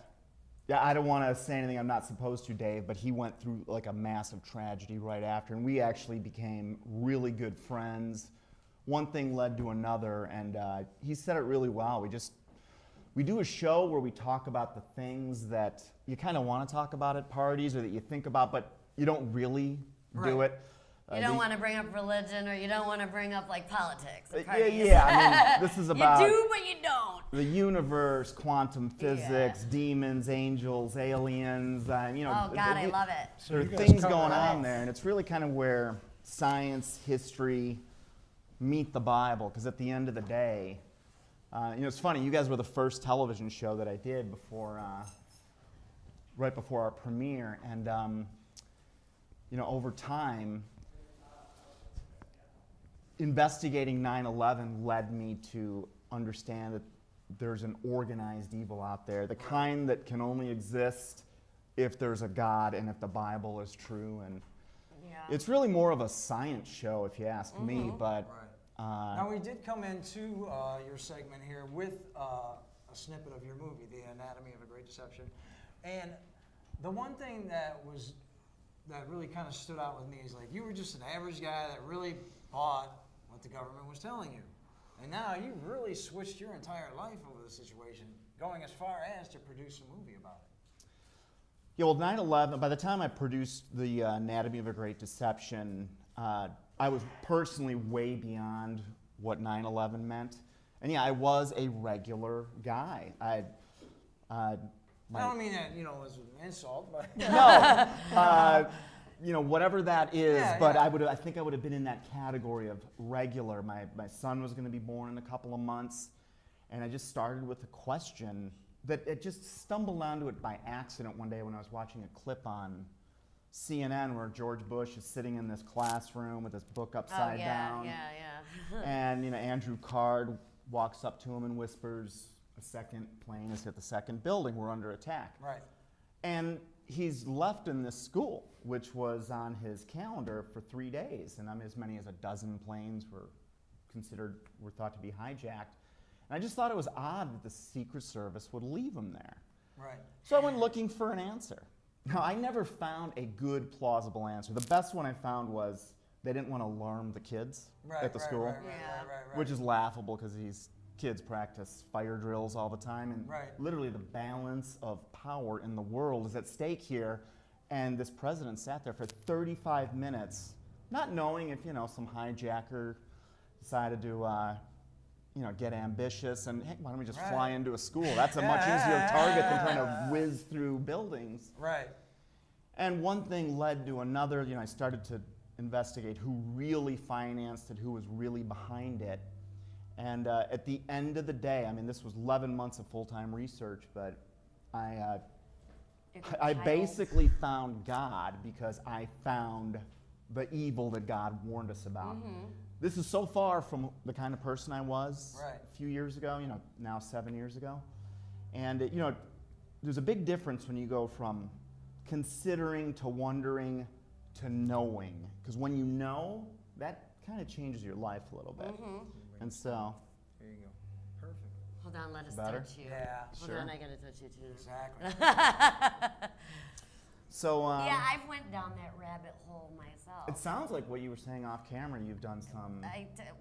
I don't want to say anything I'm not supposed to, Dave, but he went through like a massive tragedy right after, and we actually became really good friends. One thing led to another, and he said it really well. We do a show where we talk about the things that you kind of want to talk about at parties or that you think about, but you don't really do it. You don't want to bring up religion, or you don't want to bring up like politics. At Yeah, I mean, this is about you do, but you don't. the universe, quantum physics, demons, angels, aliens. You know, Oh God, I love it. there are things going on there, and it's really kind of where science, history meet the Bible. Because at the end of the day, you know, it's funny. You guys were the first television show that I did before, right before our premiere, and you know, over time, investigating 9/11 led me to understand that there's an organized evil out there, the kind that can only exist if there's a God and if the Bible is true. And it's really more of a science show, if you ask me. But now we did come into your segment here with a snippet of your movie, The Anatomy of a Great Deception, and the one thing that really kind of stood out with me is like you were just an average guy that really bought what the government was telling you. And now you really switched your entire life over the situation, going as far as to produce a movie about it. Yeah, well, 9/11, by the time I produced The Anatomy of a Great Deception, I was personally way beyond what 9/11 meant. And yeah, I was a regular guy. I don't mean that, you know, as an insult, but no. You know, whatever that is, but yeah. I think I would have been in that category of regular. My son was going to be born in a couple of months, and I just started with a question that it just stumbled onto it by accident one day when I was watching a clip on CNN where George Bush is sitting in this classroom with his book upside down. And, you know, Andrew Card walks up to him and whispers, "A second plane has hit the second building. We're under attack." Right. And he's left in this school, which was on his calendar for 3 days, and as many as a dozen planes were thought to be hijacked. And I just thought it was odd that the Secret Service would leave him there. Right. So I went looking for an answer. Now, I never found a good, plausible answer. The best one I found was they didn't want to alarm the kids at the school, which is laughable because these kids practice fire drills all the time, and literally the balance of power in the world is at stake here. And this president sat there for 35 minutes, not knowing if, you know, some hijacker decided to, you know, get ambitious and, hey, why don't we just fly into a school? That's a much easier target than trying to whiz through buildings. Right. And one thing led to another. You know, I started to investigate who really financed it, who was really behind it. And at the end of the day, I mean, this was 11 months of full-time research, but I basically found God because I found the evil that God warned us about. This is so far from the kind of person I was a few years ago, you know, now 7 years ago. And, you know, there's a big difference when you go from considering to wondering to knowing. Because when you know, that kind of changes your life a little bit. And so. There you go. Perfect. Hold on, let us Better? touch you. Yeah. Hold on, I gotta touch you too. Exactly. So. Yeah, I've went down that rabbit hole myself. It sounds like what you were saying off camera. You've done some.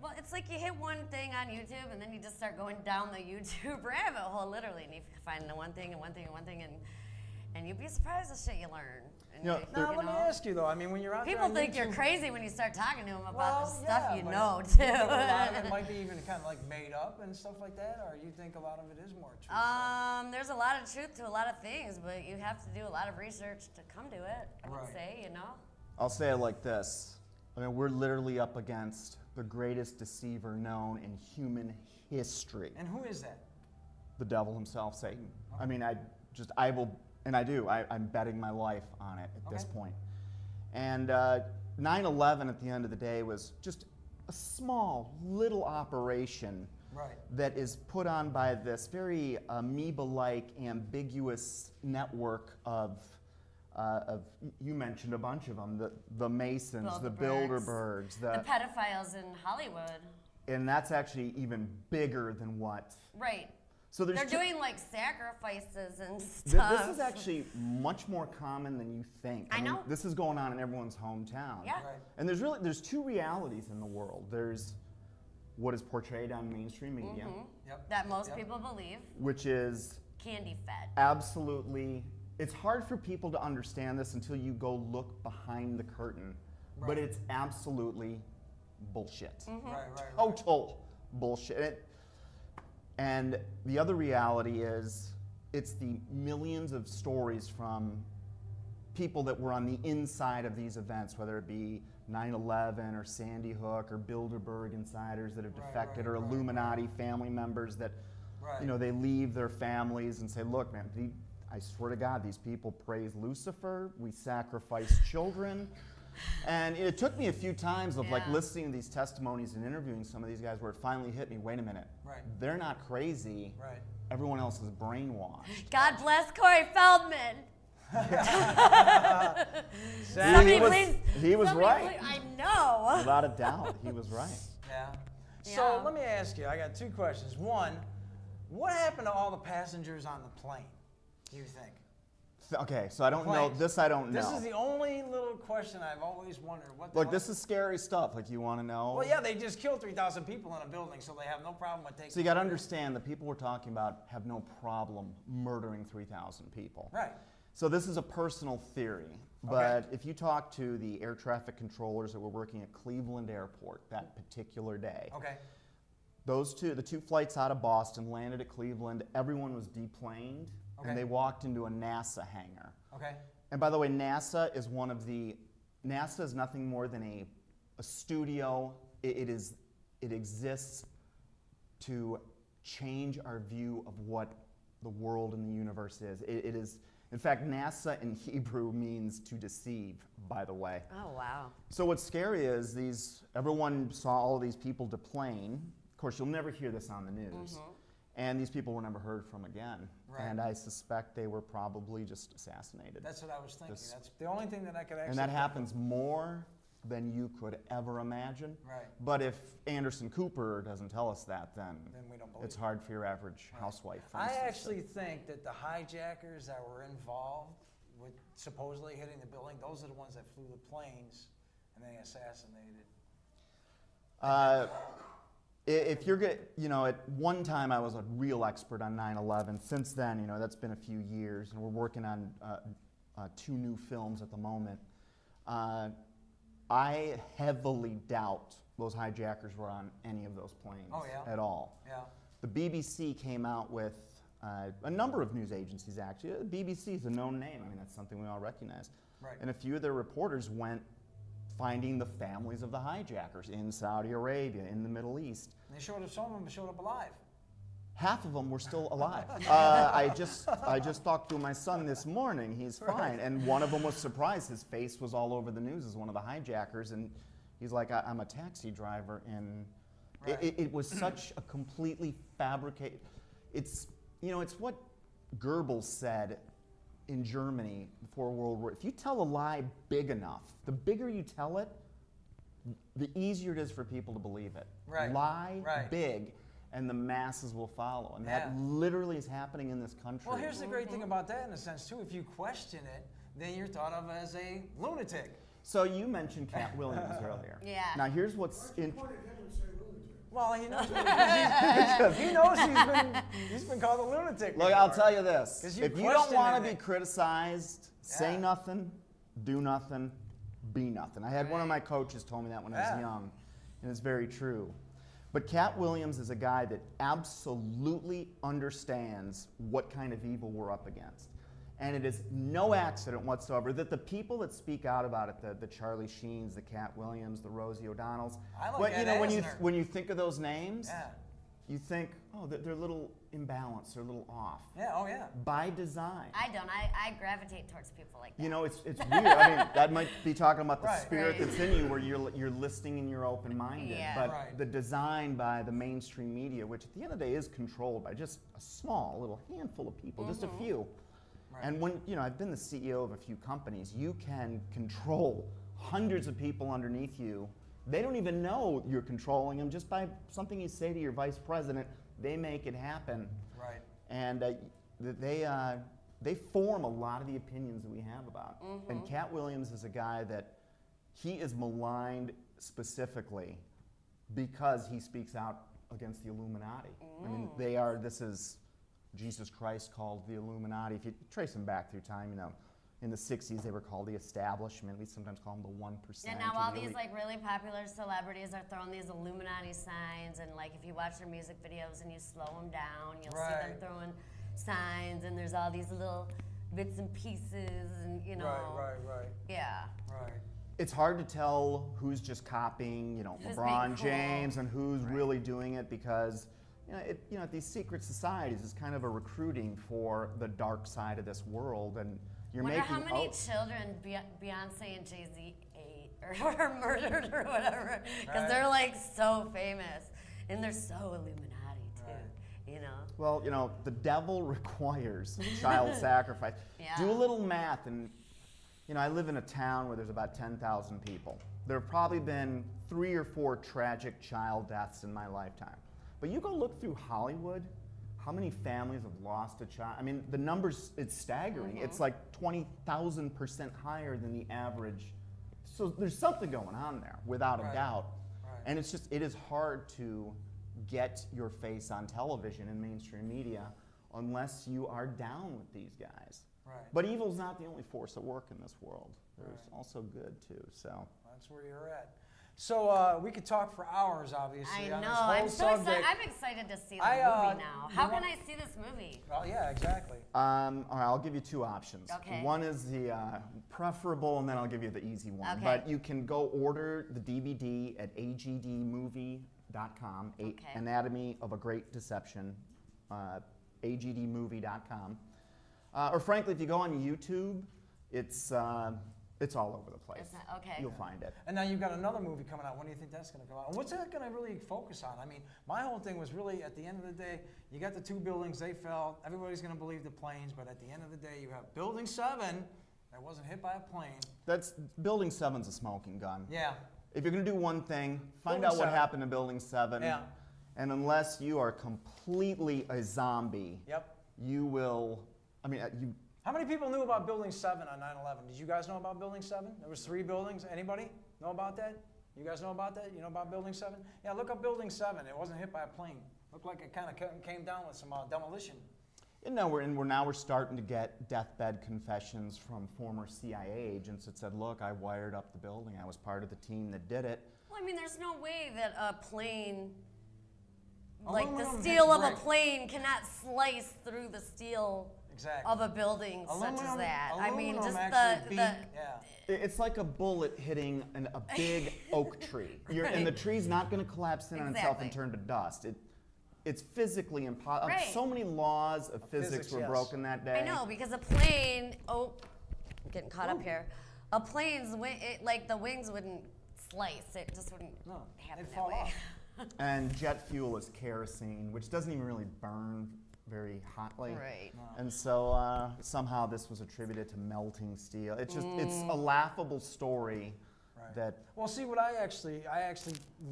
Well, it's like you hit one thing on YouTube, and then you just start going down the YouTube rabbit hole, literally, and you find the one thing and one thing and one thing, and you'd be surprised the shit you learn. And You know, Now, let me ask you though. I mean, when you're out people there on think you're YouTube, crazy when you start talking to them about well, the stuff yeah, you but know, you too. think a lot of it might be even kind of like made up and stuff like that, or you think a lot of it is more true? There's a lot of truth to a lot of things, but you have to do a lot of research to come to it, I would say, you know? I'll say it like this. I mean, we're literally up against the greatest deceiver known in human history. And who is that? The devil himself, Satan. I mean, I'm betting my life on it at this point. And 9/11 at the end of the day was just a small little operation that is put on by this very amoeba-like, ambiguous network of you mentioned a bunch of them, the Masons, the Bilderbergs, the pedophiles in Hollywood. And that's actually even bigger than what. Right. So they're doing like sacrifices and stuff. This is actually much more common than you think. I know. This is going on in everyone's hometown. Yeah. And there's two realities in the world. There's what is portrayed on mainstream media, That most people believe. which is Candy fed. absolutely. It's hard for people to understand this until you go look behind the curtain, but it's absolutely bullshit. Total bullshit. And the other reality is, it's the millions of stories from people that were on the inside of these events, whether it be 9/11 or Sandy Hook or Bilderberg insiders that have defected, or Illuminati family members that, you know, they leave their families and say, look, man, I swear to God, these people praise Lucifer, we sacrifice children. And it took me a few times of like listening to these testimonies and interviewing some of these guys where it finally hit me, wait a minute, they're not crazy, everyone else is brainwashed. God bless Corey Feldman. He was right. I know. Without a doubt, he was right. So let me ask you, I got two questions. One, what happened to all the passengers on the plane, do you think? Okay, so I don't know. This I don't know. This is the only little question I've always wondered. Look, this is scary stuff. Like, you want to know? Well, yeah, they just killed 3,000 people in a building, so they have no problem with taking. So you got to understand, the people we're talking about have no problem murdering 3,000 people. Right. So this is a personal theory, but if you talk to the air traffic controllers that were working at Cleveland Airport that particular day, the two flights out of Boston landed at Cleveland. Everyone was deplaned. And they walked into a NASA hangar. And by the way, NASA is NASA is nothing more than a studio. It exists to change our view of what the world and the universe is. It is, in fact, NASA in Hebrew means to deceive, by the way. Oh, wow. So what's scary is everyone saw all of these people deplane. Of course, you'll never hear this on the news. And these people were never heard from again. And I suspect they were probably just assassinated. That's what I was thinking. That's the only thing that I could actually. And that happens more than you could ever imagine. But if Anderson Cooper doesn't tell us that, then we don't believe it's hard for your average housewife. For I instance, actually think that the hijackers that were involved with supposedly hitting the building, those are the ones that flew the planes and they assassinated. If you're good, you know, at one time I was a real expert on 9/11. Since then, you know, that's been a few years, and we're working on 2 new films at the moment. I heavily doubt those hijackers were on any of those planes at all. The BBC came out with a number of news agencies, actually. The BBC is a known name. I mean, that's something we all recognize. And a few of their reporters went finding the families of the hijackers in Saudi Arabia, in the Middle East. And some of them showed up alive. Half of them were still alive. I just talked to my son this morning. He's fine. And one of them was surprised. His face was all over the news as one of the hijackers. And he's like, I'm a taxi driver. And it was such a completely fabricated. It's, you know, it's what Goebbels said in Germany before World War. If you tell a lie big enough, the bigger you tell it, the easier it is for people to believe it. Lie big, and the masses will follow. And that literally is happening in this country. Well, here's the great thing about that in a sense, too. If you question it, then you're thought of as a lunatic. So you mentioned Cat Williams earlier. Now here's what's interesting. Well, he knows because he knows he's been called a lunatic. Look, I'll tell you this: you if you don't want to question be criticized, say nothing. do nothing, be nothing. I had one of my coaches told me that when I was young, and it's very true. But Cat Williams is a guy that absolutely understands what kind of evil we're up against. And it is no accident whatsoever that the people that speak out about it, the Charlie Sheens, the Cat Williams, the Rosie O'Donnells, when you think of those names, you think, oh, they're a little imbalanced, they're a little off. Yeah, oh yeah. By design. I don't. I gravitate towards people like that. You know, it's weird. I mean, that might be talking about the spirit that's in you, where you're listening and you're open-minded. Yeah. But the design by the mainstream media, which at the end of the day is controlled by just a small little handful of people, just a few. And when, you know, I've been the CEO of a few companies, you can control hundreds of people underneath you. They don't even know you're controlling them. Just by something you say to your vice president, they make it happen. Right. And they form a lot of the opinions that we have about. And Cat Williams is a guy that he is maligned specifically because he speaks out against the Illuminati. I mean, this is Jesus Christ called the Illuminati. If you trace them back through time, you know, in the 60s they were called the establishment. We sometimes call them the 1%. And now all these like really popular celebrities are throwing these Illuminati signs, and like if you watch their music videos and you slow them down, you'll see them throwing signs, and there's all these little bits and pieces, and you know. Right. Yeah. Right. It's hard to tell who's just copying, you know, Who's LeBron being cool. James and who's really doing it, because you know, these secret societies is kind of a recruiting for the dark side of this world, and you're Wonder making. how many children Beyonce and Jay-Z ate or murdered or whatever, because they're like so famous and they're so Illuminati too, you know. Well, you know, the devil requires child sacrifice. Do a little math, and you know, I live in a town where there's about 10,000 people. There have probably been 3 or 4 tragic child deaths in my lifetime. But you go look through Hollywood, how many families have lost a child? I mean, the numbers, it's staggering. It's like 20,000% higher than the average. So there's something going on there, without a doubt. And it's just, it is hard to get your face on television and mainstream media unless you are down with these guys. But evil's not the only force at work in this world. There's also good too, so. That's where you're at. So we could talk for hours, obviously. I on know. this whole I'm so subject. excited. I'm excited to see the movie now. How can I see this movie? Well, yeah, exactly. All right, I'll give you 2 options. Okay. One is the preferable, and then I'll give you the easy one. Okay. But you can go order the DVD at agdmovie.com, Anatomy of a Great Deception, agdmovie.com. Or frankly, if you go on YouTube, it's all over the place. You'll find it. And now you've got another movie coming out. When do you think that's going to come out? And what's that going to really focus on? I mean, my whole thing was really, at the end of the day, you got the 2 buildings, they fell. Everybody's going to believe the planes, but at the end of the day, you have Building 7 that wasn't hit by a plane. Building 7's a smoking gun. Yeah. If you're going to do one thing, find Building out what 7. happened to Building 7. Yeah. And unless you are completely a zombie, you will, I mean, How many people knew about Building 7 on 9/11? Did you guys know about Building 7? There was 3 buildings. Anybody know about that? You guys know about that? You know about Building 7? Yeah, look up Building 7. It wasn't hit by a plane. Looked like it kind of came down with some demolition. You know, we're starting to get deathbed confessions from former CIA agents that said, look, I wired up the building. I was part of the team that did it. Well, I mean, there's no way that a plane, like the steel of a plane, cannot slice through the steel of a building such as that. I mean, just It's like a bullet hitting a big oak tree. And the tree's not going to collapse in on itself and turn to dust. It's physically impossible. So many laws of physics were broken that day. I know, because a plane, I'm getting caught up here. A plane's like the wings wouldn't slice. It just wouldn't happen that way. And jet fuel is kerosene, which doesn't even really burn very hotly. Right. And so somehow this was attributed to melting steel. It's just, it's a laughable story. That well, see what I actually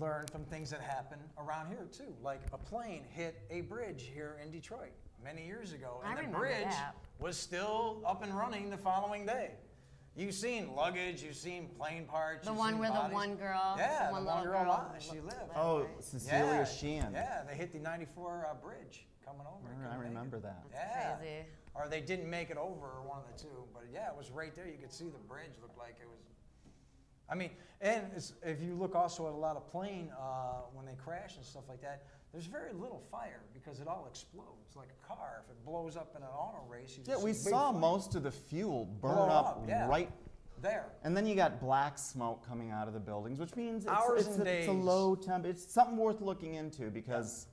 learned from things that happen around here too. Like a plane hit a bridge here in Detroit many years ago, and the bridge was still up and running the following day. You've seen luggage, you've seen plane parts. The one where bodies. the one girl, the one girl she lived. Oh, Cecilia Sheehan. Yeah, they hit the 94 bridge coming over. I remember that. Yeah. Crazy. All or they didn't make it over, or one of the two. But yeah, it was right there. You could see the bridge looked like it was. I mean, and if you look also at a lot of plane, when they crash and stuff like that, there's very little fire because it all explodes like a car. If it blows up in an auto race, you we saw most of the fuel burn up right there. And then you got black smoke coming out of the buildings, which means it's a low temp. It's something worth looking into because.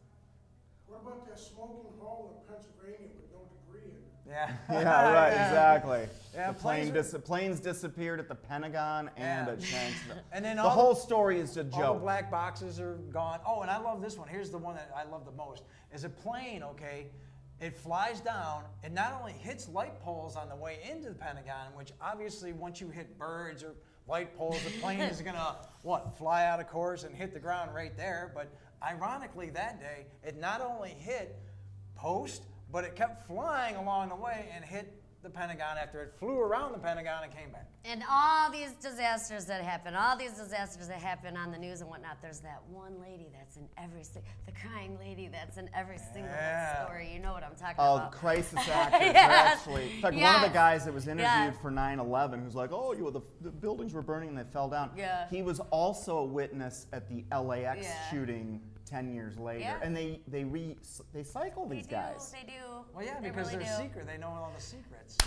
What about that smoking hole in Pennsylvania with no debris in it? Yeah. Yeah, right, exactly. Yeah, the planes disappeared at the Pentagon and at Shanksville. And then the whole story is a joke. All the black boxes are gone. Oh, and I love this one. Here's the one that I love the most. Is a plane, okay, it flies down. It not only hits light poles on the way into the Pentagon, which obviously once you hit birds or light poles, the plane is going to, fly out of course and hit the ground right there. But ironically that day, it not only hit post, but it kept flying along the way and hit the Pentagon after it flew around the Pentagon and came back. And all these disasters that happen on the news and whatnot, there's that one lady that's in the crying lady that's in every single story. You know what I'm talking about. Oh, crisis actors. Actually. In fact, one of the guys that was interviewed for 9/11 who's like, the buildings were burning and they fell down. Yeah. He was also a witness at the LAX shooting 10 years later. Yeah. And they cycle these guys. They do. Well, yeah, because they're secret. They know all the secrets.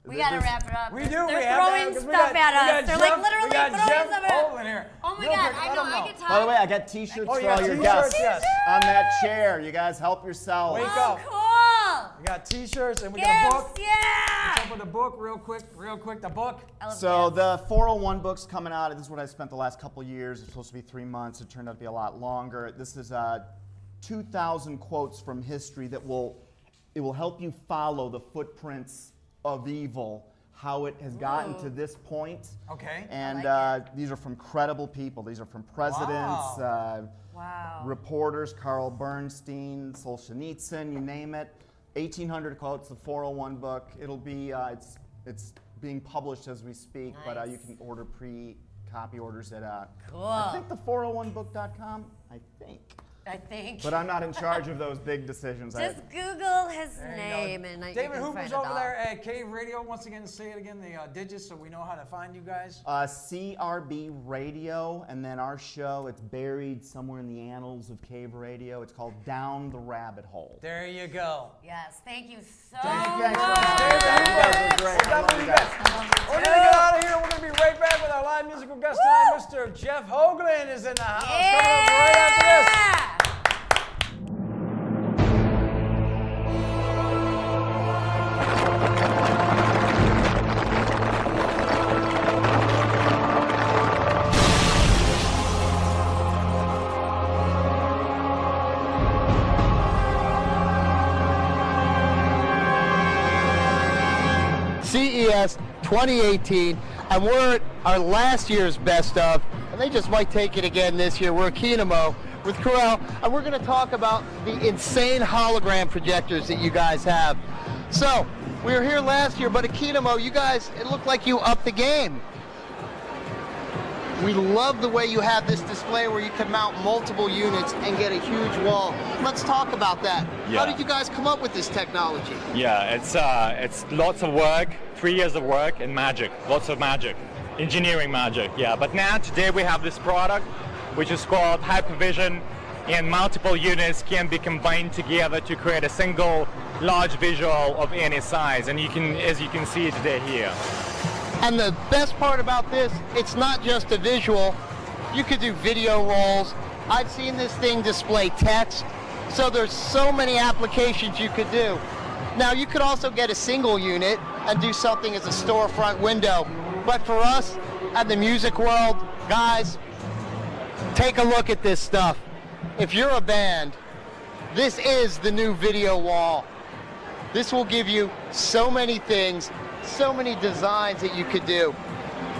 We gotta wrap it up. We do. They're throwing stuff at us. They're like literally throwing stuff at us. Here. Oh my God! I know. I can talk. By the way, I got T-shirts for all your guests on that chair. You guys help yourselves. Wake up. Cool. We got T-shirts and we got a book. Yeah. Let's open the book real quick. The book. So the 401 book's coming out. This is what I spent the last couple years. It's supposed to be 3 months. It turned out to be a lot longer. This is 2,000 quotes from history that will help you follow the footprints of evil, how it has gotten to this point. Okay. And these are from credible people. These are from presidents, reporters, Carl Bernstein, Solzhenitsyn, you name it. 1,800 quotes, the 401 book. It'll be, it's being published as we speak, but you can order copy orders at, I think the 401book.com, I think. But I'm not in charge of those big decisions. Just Google his name and David Hooper's over there at Cave Radio. Once again, say it again, the digits, so we know how to find you guys. CRB Radio, and then our show, it's buried somewhere in the annals of Cave Radio. It's called Down the Rabbit Hole. There you go. Yes, thank you so much. Thanks for having me. You guys are great. We're going to get out of here. We're going to be right back with our live musical guest tonight. Mr. Jeff Hoagland is in the house. Coming up right after this. CES 2018, and we're at our last year's best of, and they just might take it again this year. We're at Kinemo with Crouton, and we're going to talk about the insane hologram projectors that you guys have. So, we were here last year, but at Kinemo, you guys, it looked like you upped the game. We love the way you have this display where you can mount multiple units and get a huge wall. Let's talk about that. Yeah. How did you guys come up with this technology? Yeah, it's lots of work, 3 years of work and magic, lots of magic, engineering magic, yeah. But now, today we have this product, which is called Hypervision, and multiple units can be combined together to create a single large visual of any size, and you can, as you can see today here. And the best part about this, it's not just a visual. You could do video rolls. I've seen this thing display text. So there's so many applications you could do. Now you could also get a single unit and do something as a storefront window. But for us at the music world, guys, take a look at this stuff. If you're a band, this is the new video wall. This will give you so many things, so many designs that you could do.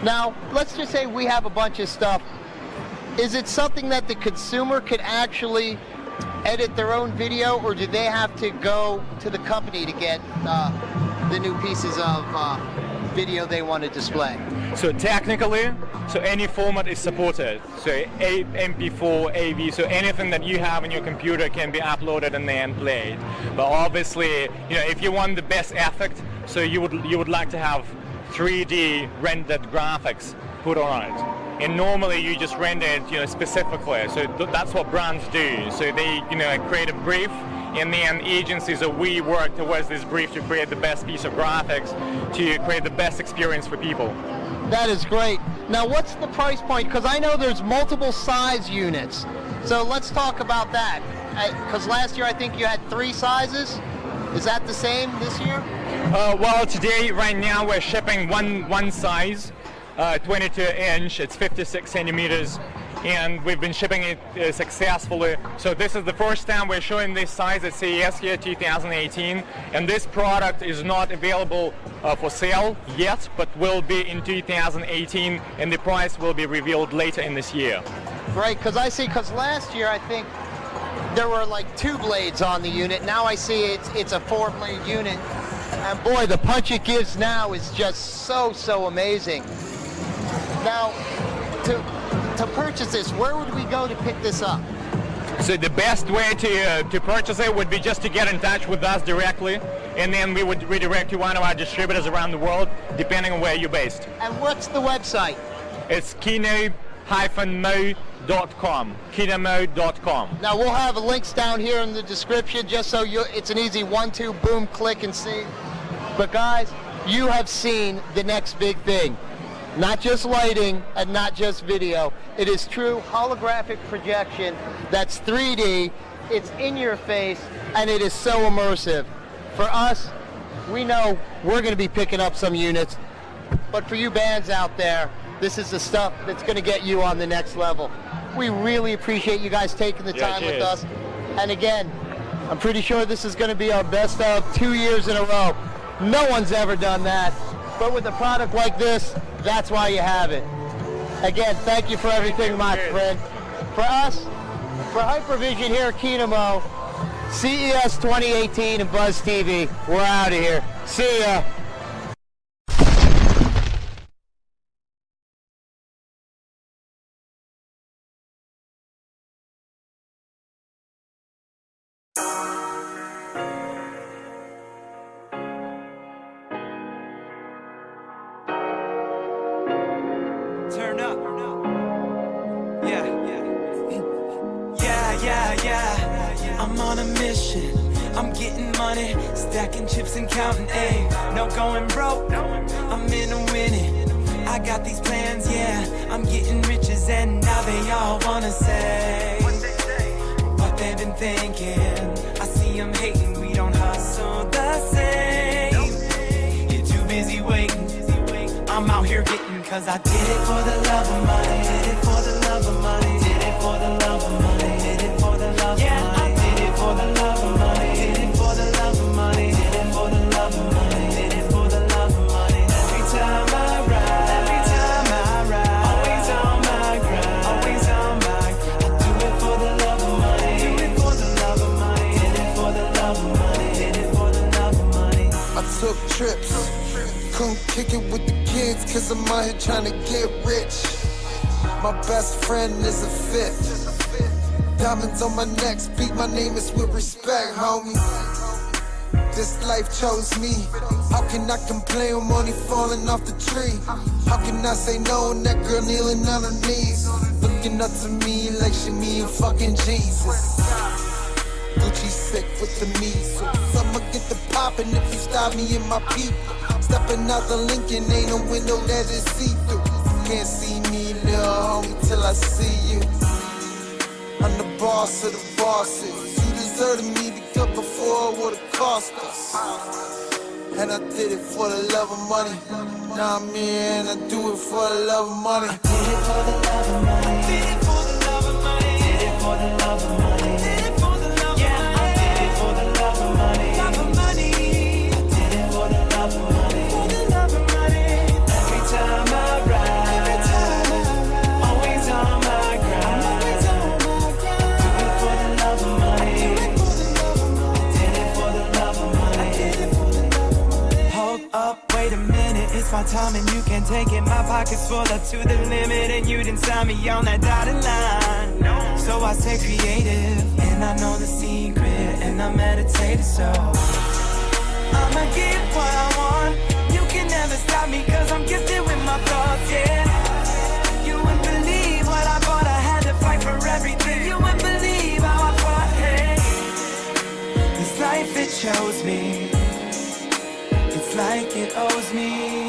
Now, let's just say we have a bunch of stuff. Is it something that the consumer could actually edit their own video, or do they have to go to the company to get the new pieces of video they want to display? So technically, so any format is supported. So MP4, AV, so anything that you have in your computer can be uploaded and then played. But obviously, you know, if you want the best effect, so you would like to have 3D rendered graphics put on it. And normally you just render it, you know, specifically. So that's what brands do. So they, you know, create a brief, and then agencies or we work towards this brief to create the best piece of graphics, to create the best experience for people. That is great. Now, what's the price point? Because I know there's multiple size units. So let's talk about that. Because last year I think you had 3 sizes. Is that the same this year? Well, today, right now, we're shipping one size, 22-inch. It's 56 centimeters, and we've been shipping it successfully. So this is the first time we're showing this size at CES here 2018, and this product is not available for sale yet, but will be in 2018, and the price will be revealed later in this year. Great, because last year I think there were like 2 blades on the unit. Now I see it's a 4-blade unit, and boy, the punch it gives now is just so amazing. Now, to purchase this, where would we go to pick this up? So the best way to purchase it would be just to get in touch with us directly, and then we would redirect you to one of our distributors around the world, depending on where you're based. And what's the website? It's kino-mo.com, kinomo.com. Now we'll have links down here in the description, just so it's an easy 1-2 boom, click and see. But guys, you have seen the next big thing. Not just lighting and not just video. It is true holographic projection that's 3D, it's in your face, and it is so immersive. For us, we know we're going to be picking up some units, but for you bands out there, this is the stuff that's going to get you on the next level. We really appreciate you guys taking the time with us. And again, I'm pretty sure this is going to be our best of 2 years in a row. No one's ever done that. But with a product like this, that's why you have it. Again, thank you for everything, my friend. For us, for Hypervision here at Kinomo, CES 2018 and Buzz TV, we're out of here. See ya. Turn up. Yeah. I'm on a mission. I'm getting money, stacking chips and counting eggs. No going broke. I'm in a winning. I got these plans, yeah. I'm getting riches and now they all wanna say what they've been thinking. I see them hating, we don't hustle the same. You're too busy waiting. I'm out here getting, cause I did it for the love of money. Did it for the love of money. Did it for the love of money. Did it for the love of money. I did it for the love of money. Did it for the love of money. Did it for the love of money. Did it for the love of money. Every time I ride, always on my grind, always on my grind. I do it for the love of money. Do it for the love of money. Did it for the love of money. Did it for the love of money. I took trips. Couldn't kick it with the kids, cause I'm out here trying to get rich. My best friend is a fifth. Diamonds on my neck, speak my name is with respect, homie. This life chose me. How can I complain when money falling off the tree? How can I say no when that girl kneeling on her knees? Looking up to me like she me and fucking Jesus. Gucci sick with the measles. I'ma get the poppin' if you stop me in my people. Stepping out the Lincoln, ain't no window that is see-through. You can't see me, little homie, till I see you. I'm the boss of the bosses. You deserted me to go before it would've cost us. And I did it for the love of money. Now I'm here and I do it for the love of money. I did it for the love of money. Did it for the love of money. Did it for the love of money. Did it for the love of money. Yeah, I did it for the love of money. Love of money. I did it for the love of money. Every time I ride, always on my grind. Do it for the love of money. Did it for the love of money. Hold up, wait a minute. It's my time and you can't take it. My pocket's full up to the limit, and you didn't sign me on that dotted line. So I stay creative, and I know the secret, and I meditate, so I'ma get what I want. You can never stop me, cause I'm gifted with my thoughts, yeah. You wouldn't believe what I bought, I had to fight for everything. You wouldn't believe how I fought, hey. This life, it chose me. It's like it owes me.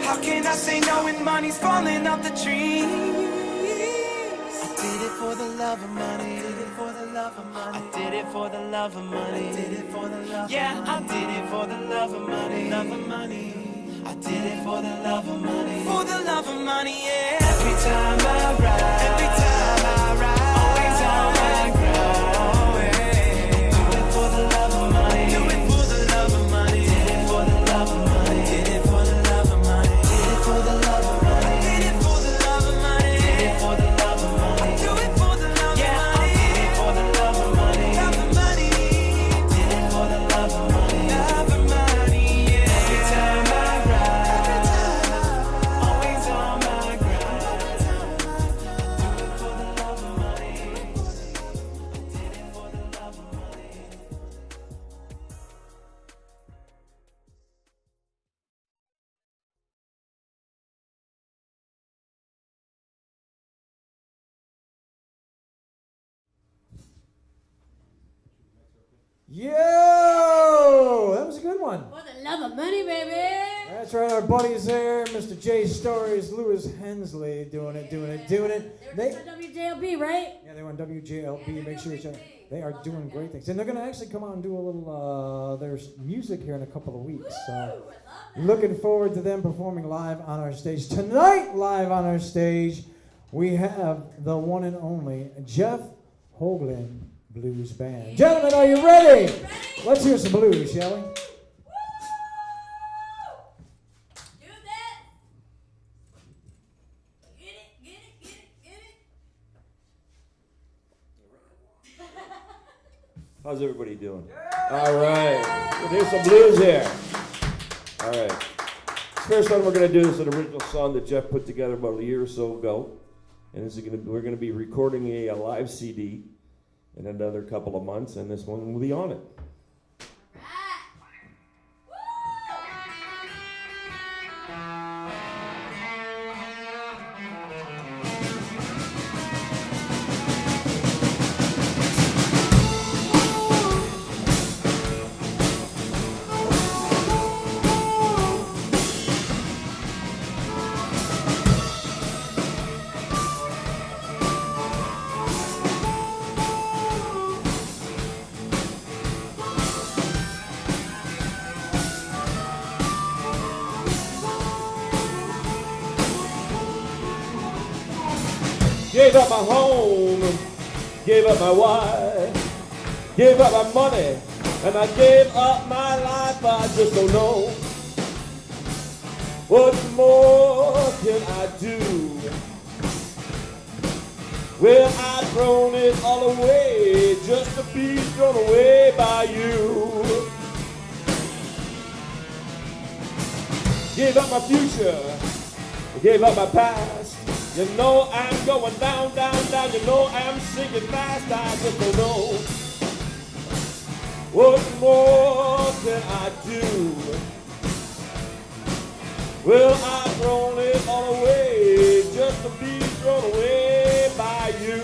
How can I say no when money's falling off the trees? I did it for the love of money. I did it for the love of money. I did it for the love of money. I did it for the love of money. Yeah, I did it for the love of money. Love of money. I did it for the love of money. For the love of money, yeah. Every time I ride. Every time I ride. Always on my grind. Do it for the love of money. Do it for the love of money. Did it for the love of money. Did it for the love of money. Did it for the love of money. Did it for the love of money. Did it for the love of money. Do it for the love of money. Yeah, I did it for the love of money. Love of money. Did it for the love of money. Love of money. Yeah. Every time I ride. Every time I ride. Always on my grind. Do it for the love of money. I did it for the love of money. Yo! That was a good one. For the love of money, baby. That's right, our buddies there, Mr. J Stories, Lewis Hensley, doing it. They were just on WJLB, right? Yeah, they were on WJLB. Make sure you check. They are doing great things, and they're gonna actually come out and do a little their music here in a couple of weeks. So, looking forward to them performing live on our stage tonight. Live on our stage, we have the one and only Jeff Hoagland Blues Band. Gentlemen, are you ready? Let's hear some blues, shall we? How's everybody doing? All right. We'll do some blues here. All right. The first one we're going to do is an original song that Jeff put together about a year or so ago. And we're going to be recording a live CD in another couple of months, and this one will be on it. Gave up my home, gave up my wife, gave up my money, and I gave up my life. I just don't know what more can I do. Well, I've thrown it all away just to be thrown away by you. Gave up my future, gave up my past. You know I'm going down, down, down. You know I'm sinking fast. I just don't know what more can I do. Well, I've thrown it all away just to be thrown away by you.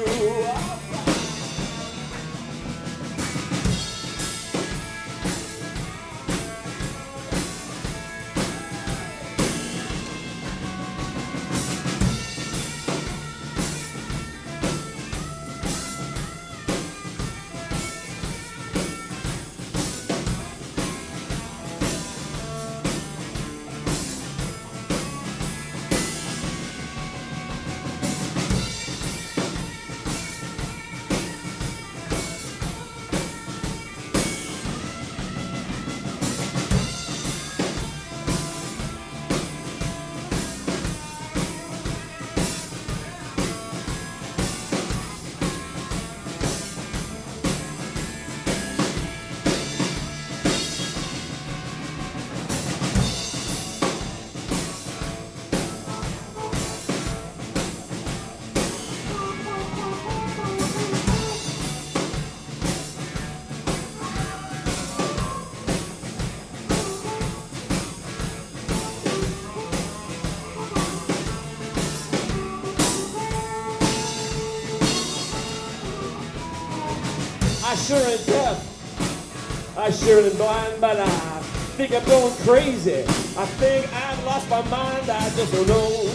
sure ain't deaf. I sure ain't blind, but I think I'm going crazy. I think I've lost my mind, I just don't know.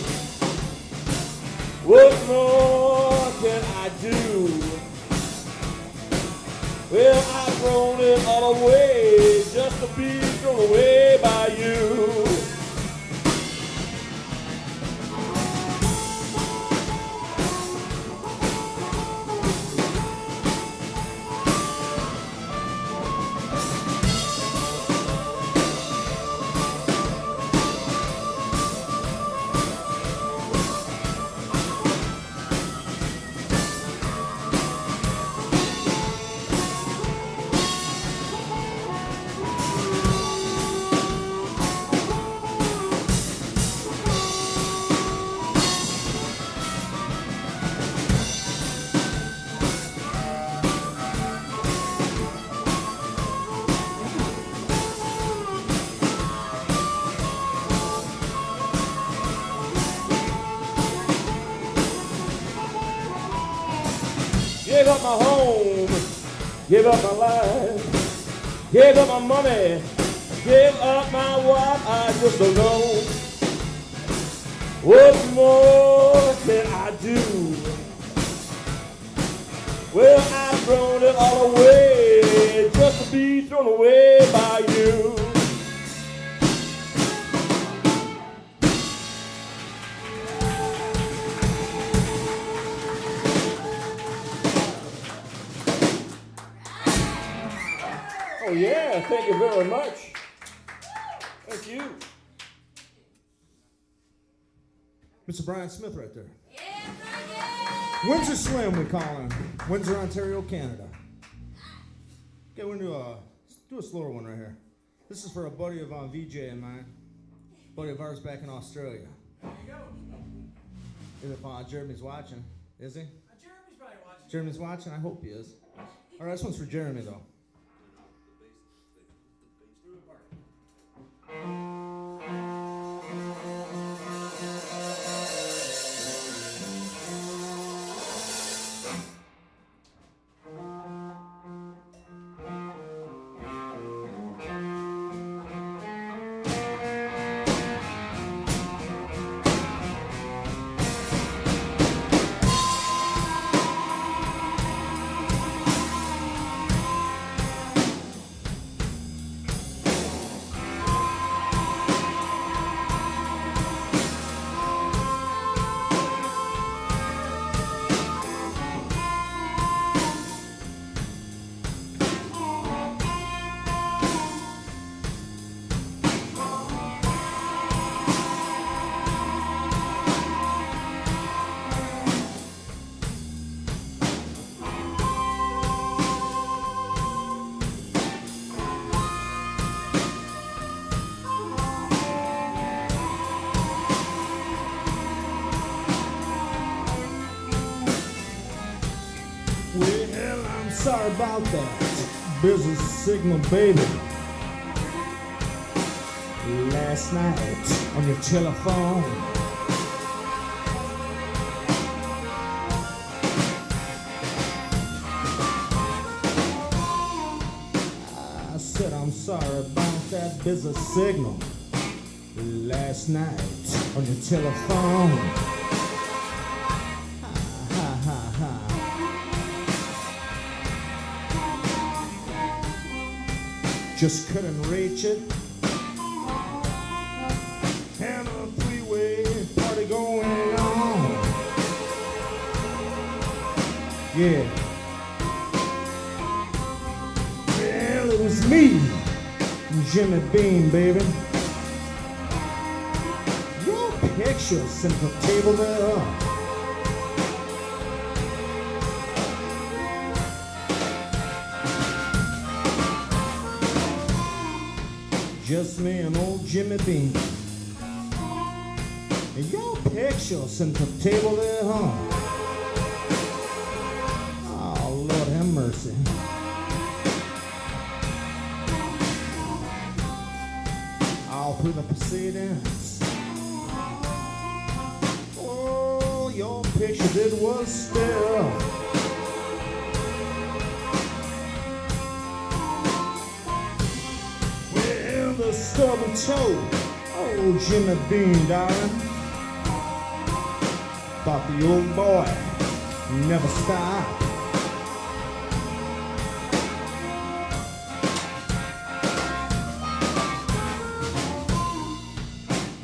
What more can I do? Well, I've thrown it all away just to be thrown away by you. Give up my home, give up my life, give up my money, give up my wife. I just don't know. What more can I do? Well, I've thrown it all away just to be thrown away by you. Oh yeah, thank you very much. Thank you. Mr. Brian Smith right there. Myxd Slim, we call him. Windsor, Ontario, Canada. Okay, we're gonna do a slower one right here. This is for a buddy of VJ and mine. Buddy of ours back in Australia. There you go. If Jeremy's watching, is he? Jeremy's probably watching. Jeremy's watching? I hope he is. All right, this one's for Jeremy though. Sorry about that, business signal, baby. Last night on your telephone, I said I'm sorry about that business signal. Last night on your telephone. Just couldn't reach it. And a three-way party going on. Yeah. Well, it was me, Jimmy Bean, baby. Your picture sent the table there. Just me and old Jimmy Bean. And your picture sent the table there, huh? Oh, Lord have mercy. All through the proceedings. Oh, your picture did was still. little stubborn toe. Oh, Jimmy Bean, darling. Thought the old boy never stopped.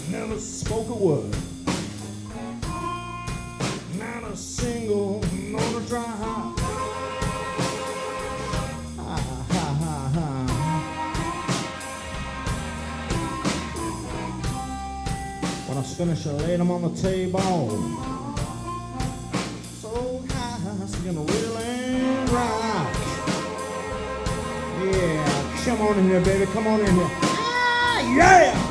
Never spoke a word. Not a single, not a dry hop. When I was finished, I laid them on the table. So high, singing a reeling rock. Yeah, come on in here, baby, come on in here. Ah, yeah!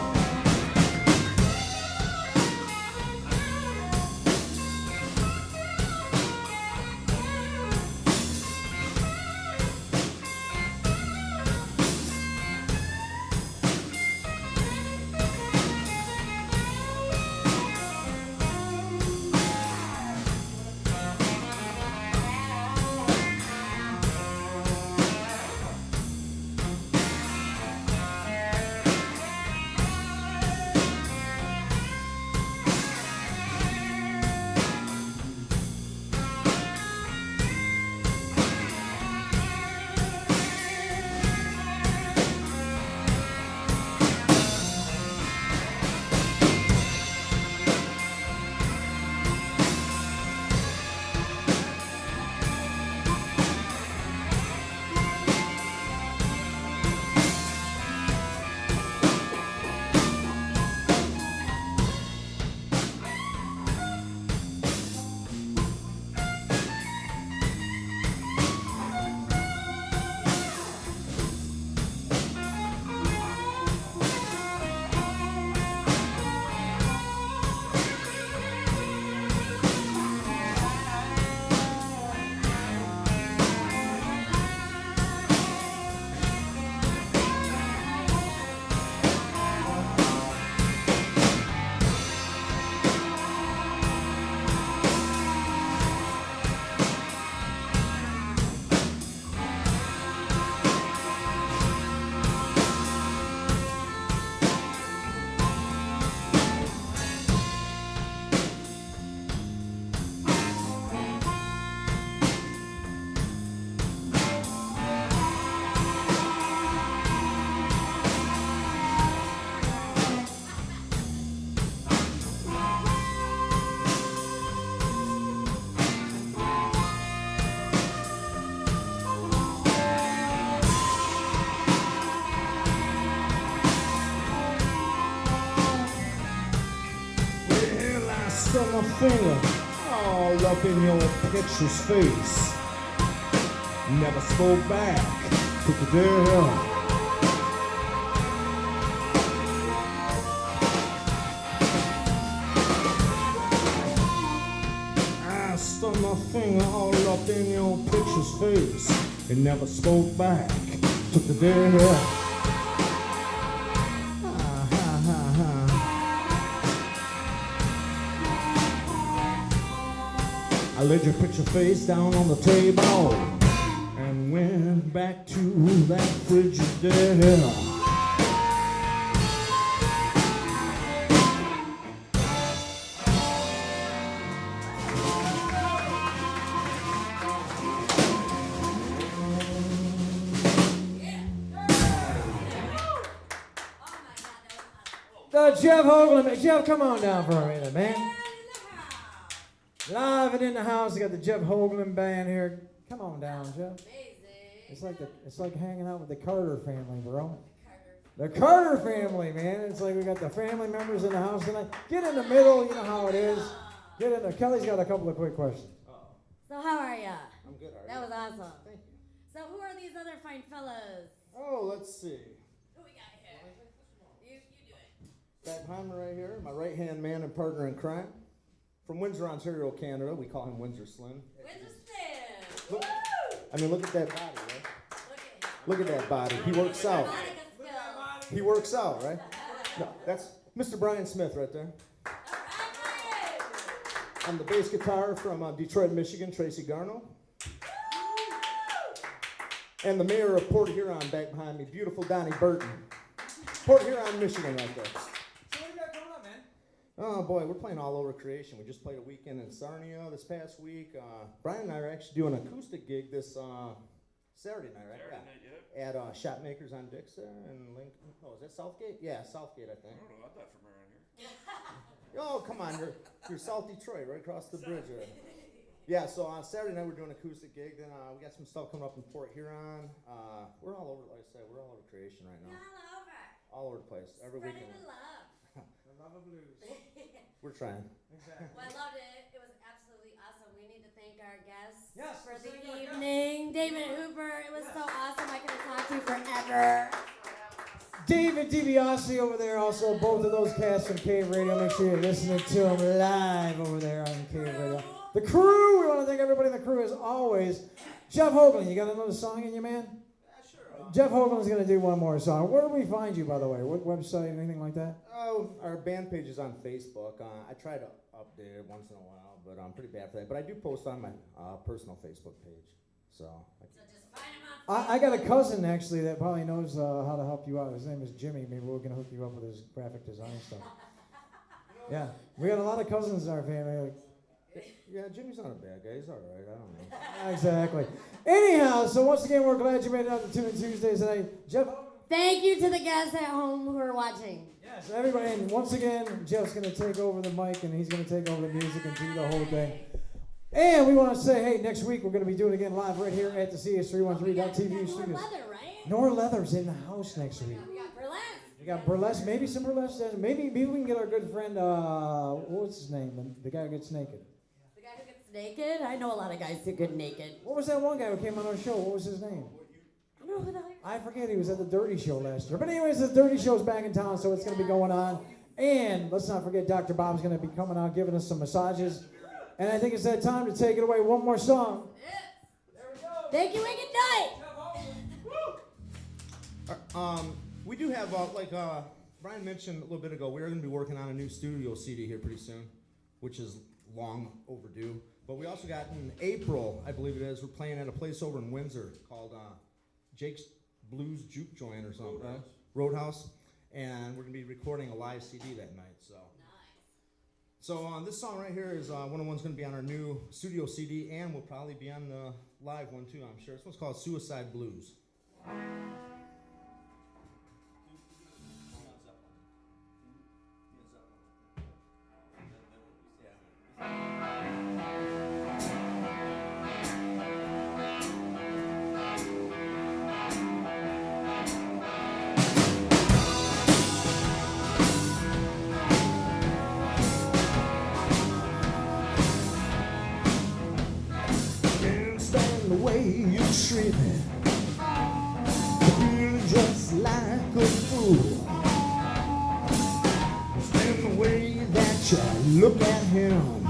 Stuck my finger all up in your picture's face. Never spoke back, took the deal. I stuck my finger all up in your picture's face. It never spoke back, took the deal. I laid your picture face down on the table and went back to that Frigidaire. Jeff Hoagland, Jeff, come on down for a minute, man. Live and in the house, we got the Jeff Hoagland band here. Come on down, Jeff. It's like hanging out with the Carter family, bro. The Carter family, man. It's like we got the family members in the house tonight. Get in the middle, you know how it is. Get in there. Kelly's got a couple of quick questions. So how are ya? I'm good. That was awesome. Thank you. So who are these other fine fellas? Oh, let's see. Who we got here? You do it. Pat Heimer right here, my right-hand man and partner in crime. From Windsor, Ontario, Canada. We call him Windsor Slim. Windsor Slim. Look, I mean, look at that body, right? Look at that body. He works out. He works out, right? No, that's Mr. Brian Smith right there. I'm the bass guitar from Detroit, Michigan, Tracy Garno. And the mayor of Port Huron back behind me, beautiful Donnie Burton. Port Huron, Michigan, right there. So what do you got coming up, man? Oh boy, we're playing all over creation. We just played a weekend in Sarnia this past week. Brian and I are actually doing an acoustic gig this Saturday night, right? Saturday night, At Shopmakers on Dix there in Lincoln. Oh, is that Southgate? Yeah, Southgate, I think. I don't know, I'm not from around here. Oh, come on, you're South Detroit, right across the bridge there. Yeah, so on Saturday night we're doing an acoustic gig. Then we got some stuff coming up in Port Huron. We're all over, like I said, we're all over creation right now. All over the place, every weekend. Spreading the love. The love of blues. We're trying. Exactly. Well, I loved it. It was absolutely awesome. We need to thank our guests Yes, for let's the thank our guests. evening. David Hooper, it was so awesome. I could have talked to you forever. David DiBiase over there, also both of those cats from Cave Radio. Make sure you're listening to them live over there on Cave Radio. The crew, we want to thank everybody in the crew as always. Jeff Hoagland, you got another song in you, man? Yeah, sure. Jeff Hoagland's going to do one more song. Where do we find you, by the way? What website, anything like that? Oh, our band page is on Facebook. I try to update it once in a while, but I'm pretty bad for that. But I do post on my personal Facebook page. So just find him on I got a cousin, actually, that probably knows how to help you out. His name is Jimmy. Maybe we're going to hook you up with his graphic design stuff. Yeah, we got a lot of cousins in our family. Yeah, Jimmy's not a bad guy. He's all right. I don't know. Exactly. Anyhow, so once again, we're glad you made it out to TwosDaze tonight. Jeff? Thank you to the guests at home who are watching. Yes, everybody. And once again, Jeff's going to take over the mic, and he's going to take over the music and do the whole thing. And we want to say, hey, next week we're going to be doing it again live right here at the CS313.tv studios. Leather, right? Nor Leather's in the house next week. We got burlesque. We got burlesque, maybe some burlesque. Maybe we can get our good friend, what's his name? The guy who gets naked. The guy who gets naked? I know a lot of guys who get naked. What was that one guy who came on our show? What was his name? I don't know who the hell. I forget, he was at the Dirty Show last year. But anyways, the Dirty Show's back in town, so it's going to be going on. And let's not forget, Dr. Bob's going to be coming out, giving us some massages. And I think it's that time to take it away. One more song. Thank you and good night. We do have, like Brian mentioned a little bit ago, we're going to be working on a new studio CD here pretty soon, which is long overdue. But we also got in April, I believe it is, we're playing at a place over in Windsor called Jake's Blues Juke Joint or something, right? Roadhouse. And we're going to be recording a live CD that night. So this song right here is one of the ones going to be on our new studio CD, and will probably be on the live one too, I'm sure. This one's called Suicide Blues. The way you treat me, feel just like a fool. And the way that you look at him,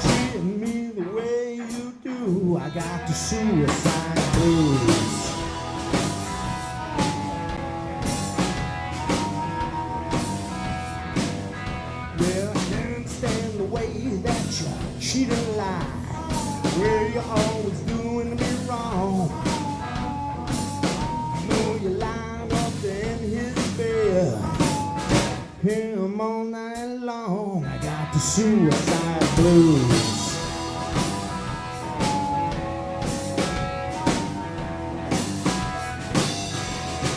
treating me the way you do, I got the suicide blues. Yeah, I can't stand the way that you cheat and lie. Well, you're always doing me wrong. You know you line up in his bed, him all night long. I got the suicide blues.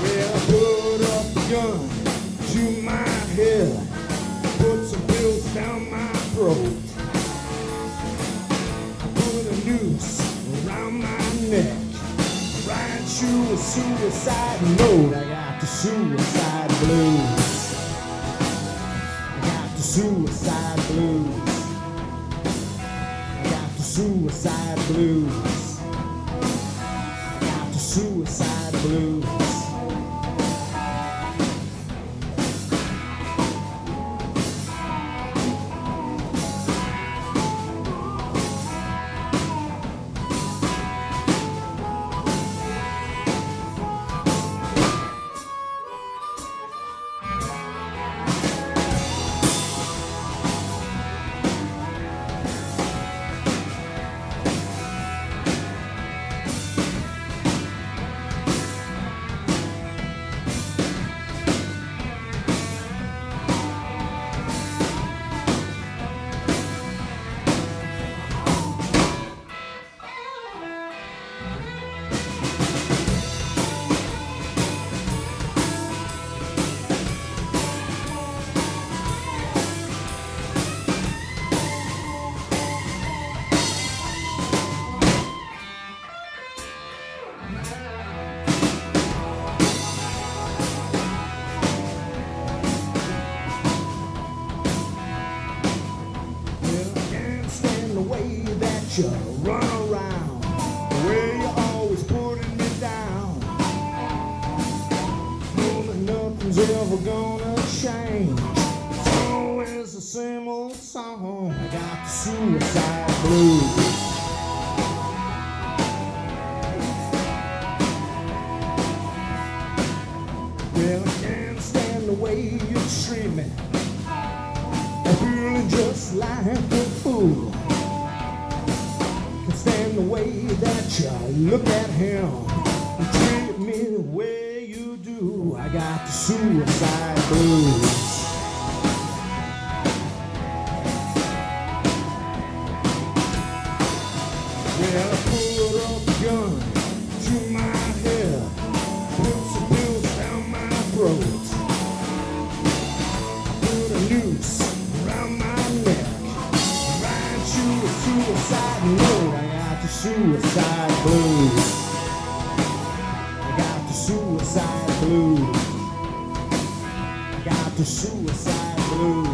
Well, I put up a gun to my head, put some pills down my throat, noose around my neck, write you a suicide note. I got the suicide blues. I got the suicide blues. I got the suicide blues. I got the suicide blues. that you run around the way you're always putting me down. Know that nothing's ever gonna change. It's always the same old song. I got the suicide blues. Well, I can't stand the way you treat me. I'm feeling just like a fool. Can't stand the way that you look at him and treat me the way you do. I got the suicide blues. Well, I pulled up a gun to my head, put some pills down my throat, put a noose around my neck, write you a suicide note. I got the suicide blues. I got the suicide blues. I got the suicide blues.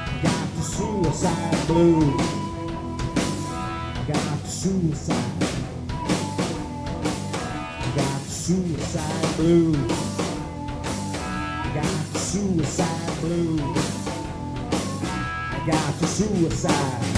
I got the suicide blues. I got the suicide. I got the suicide blues. I got the suicide blues. I got the suicide.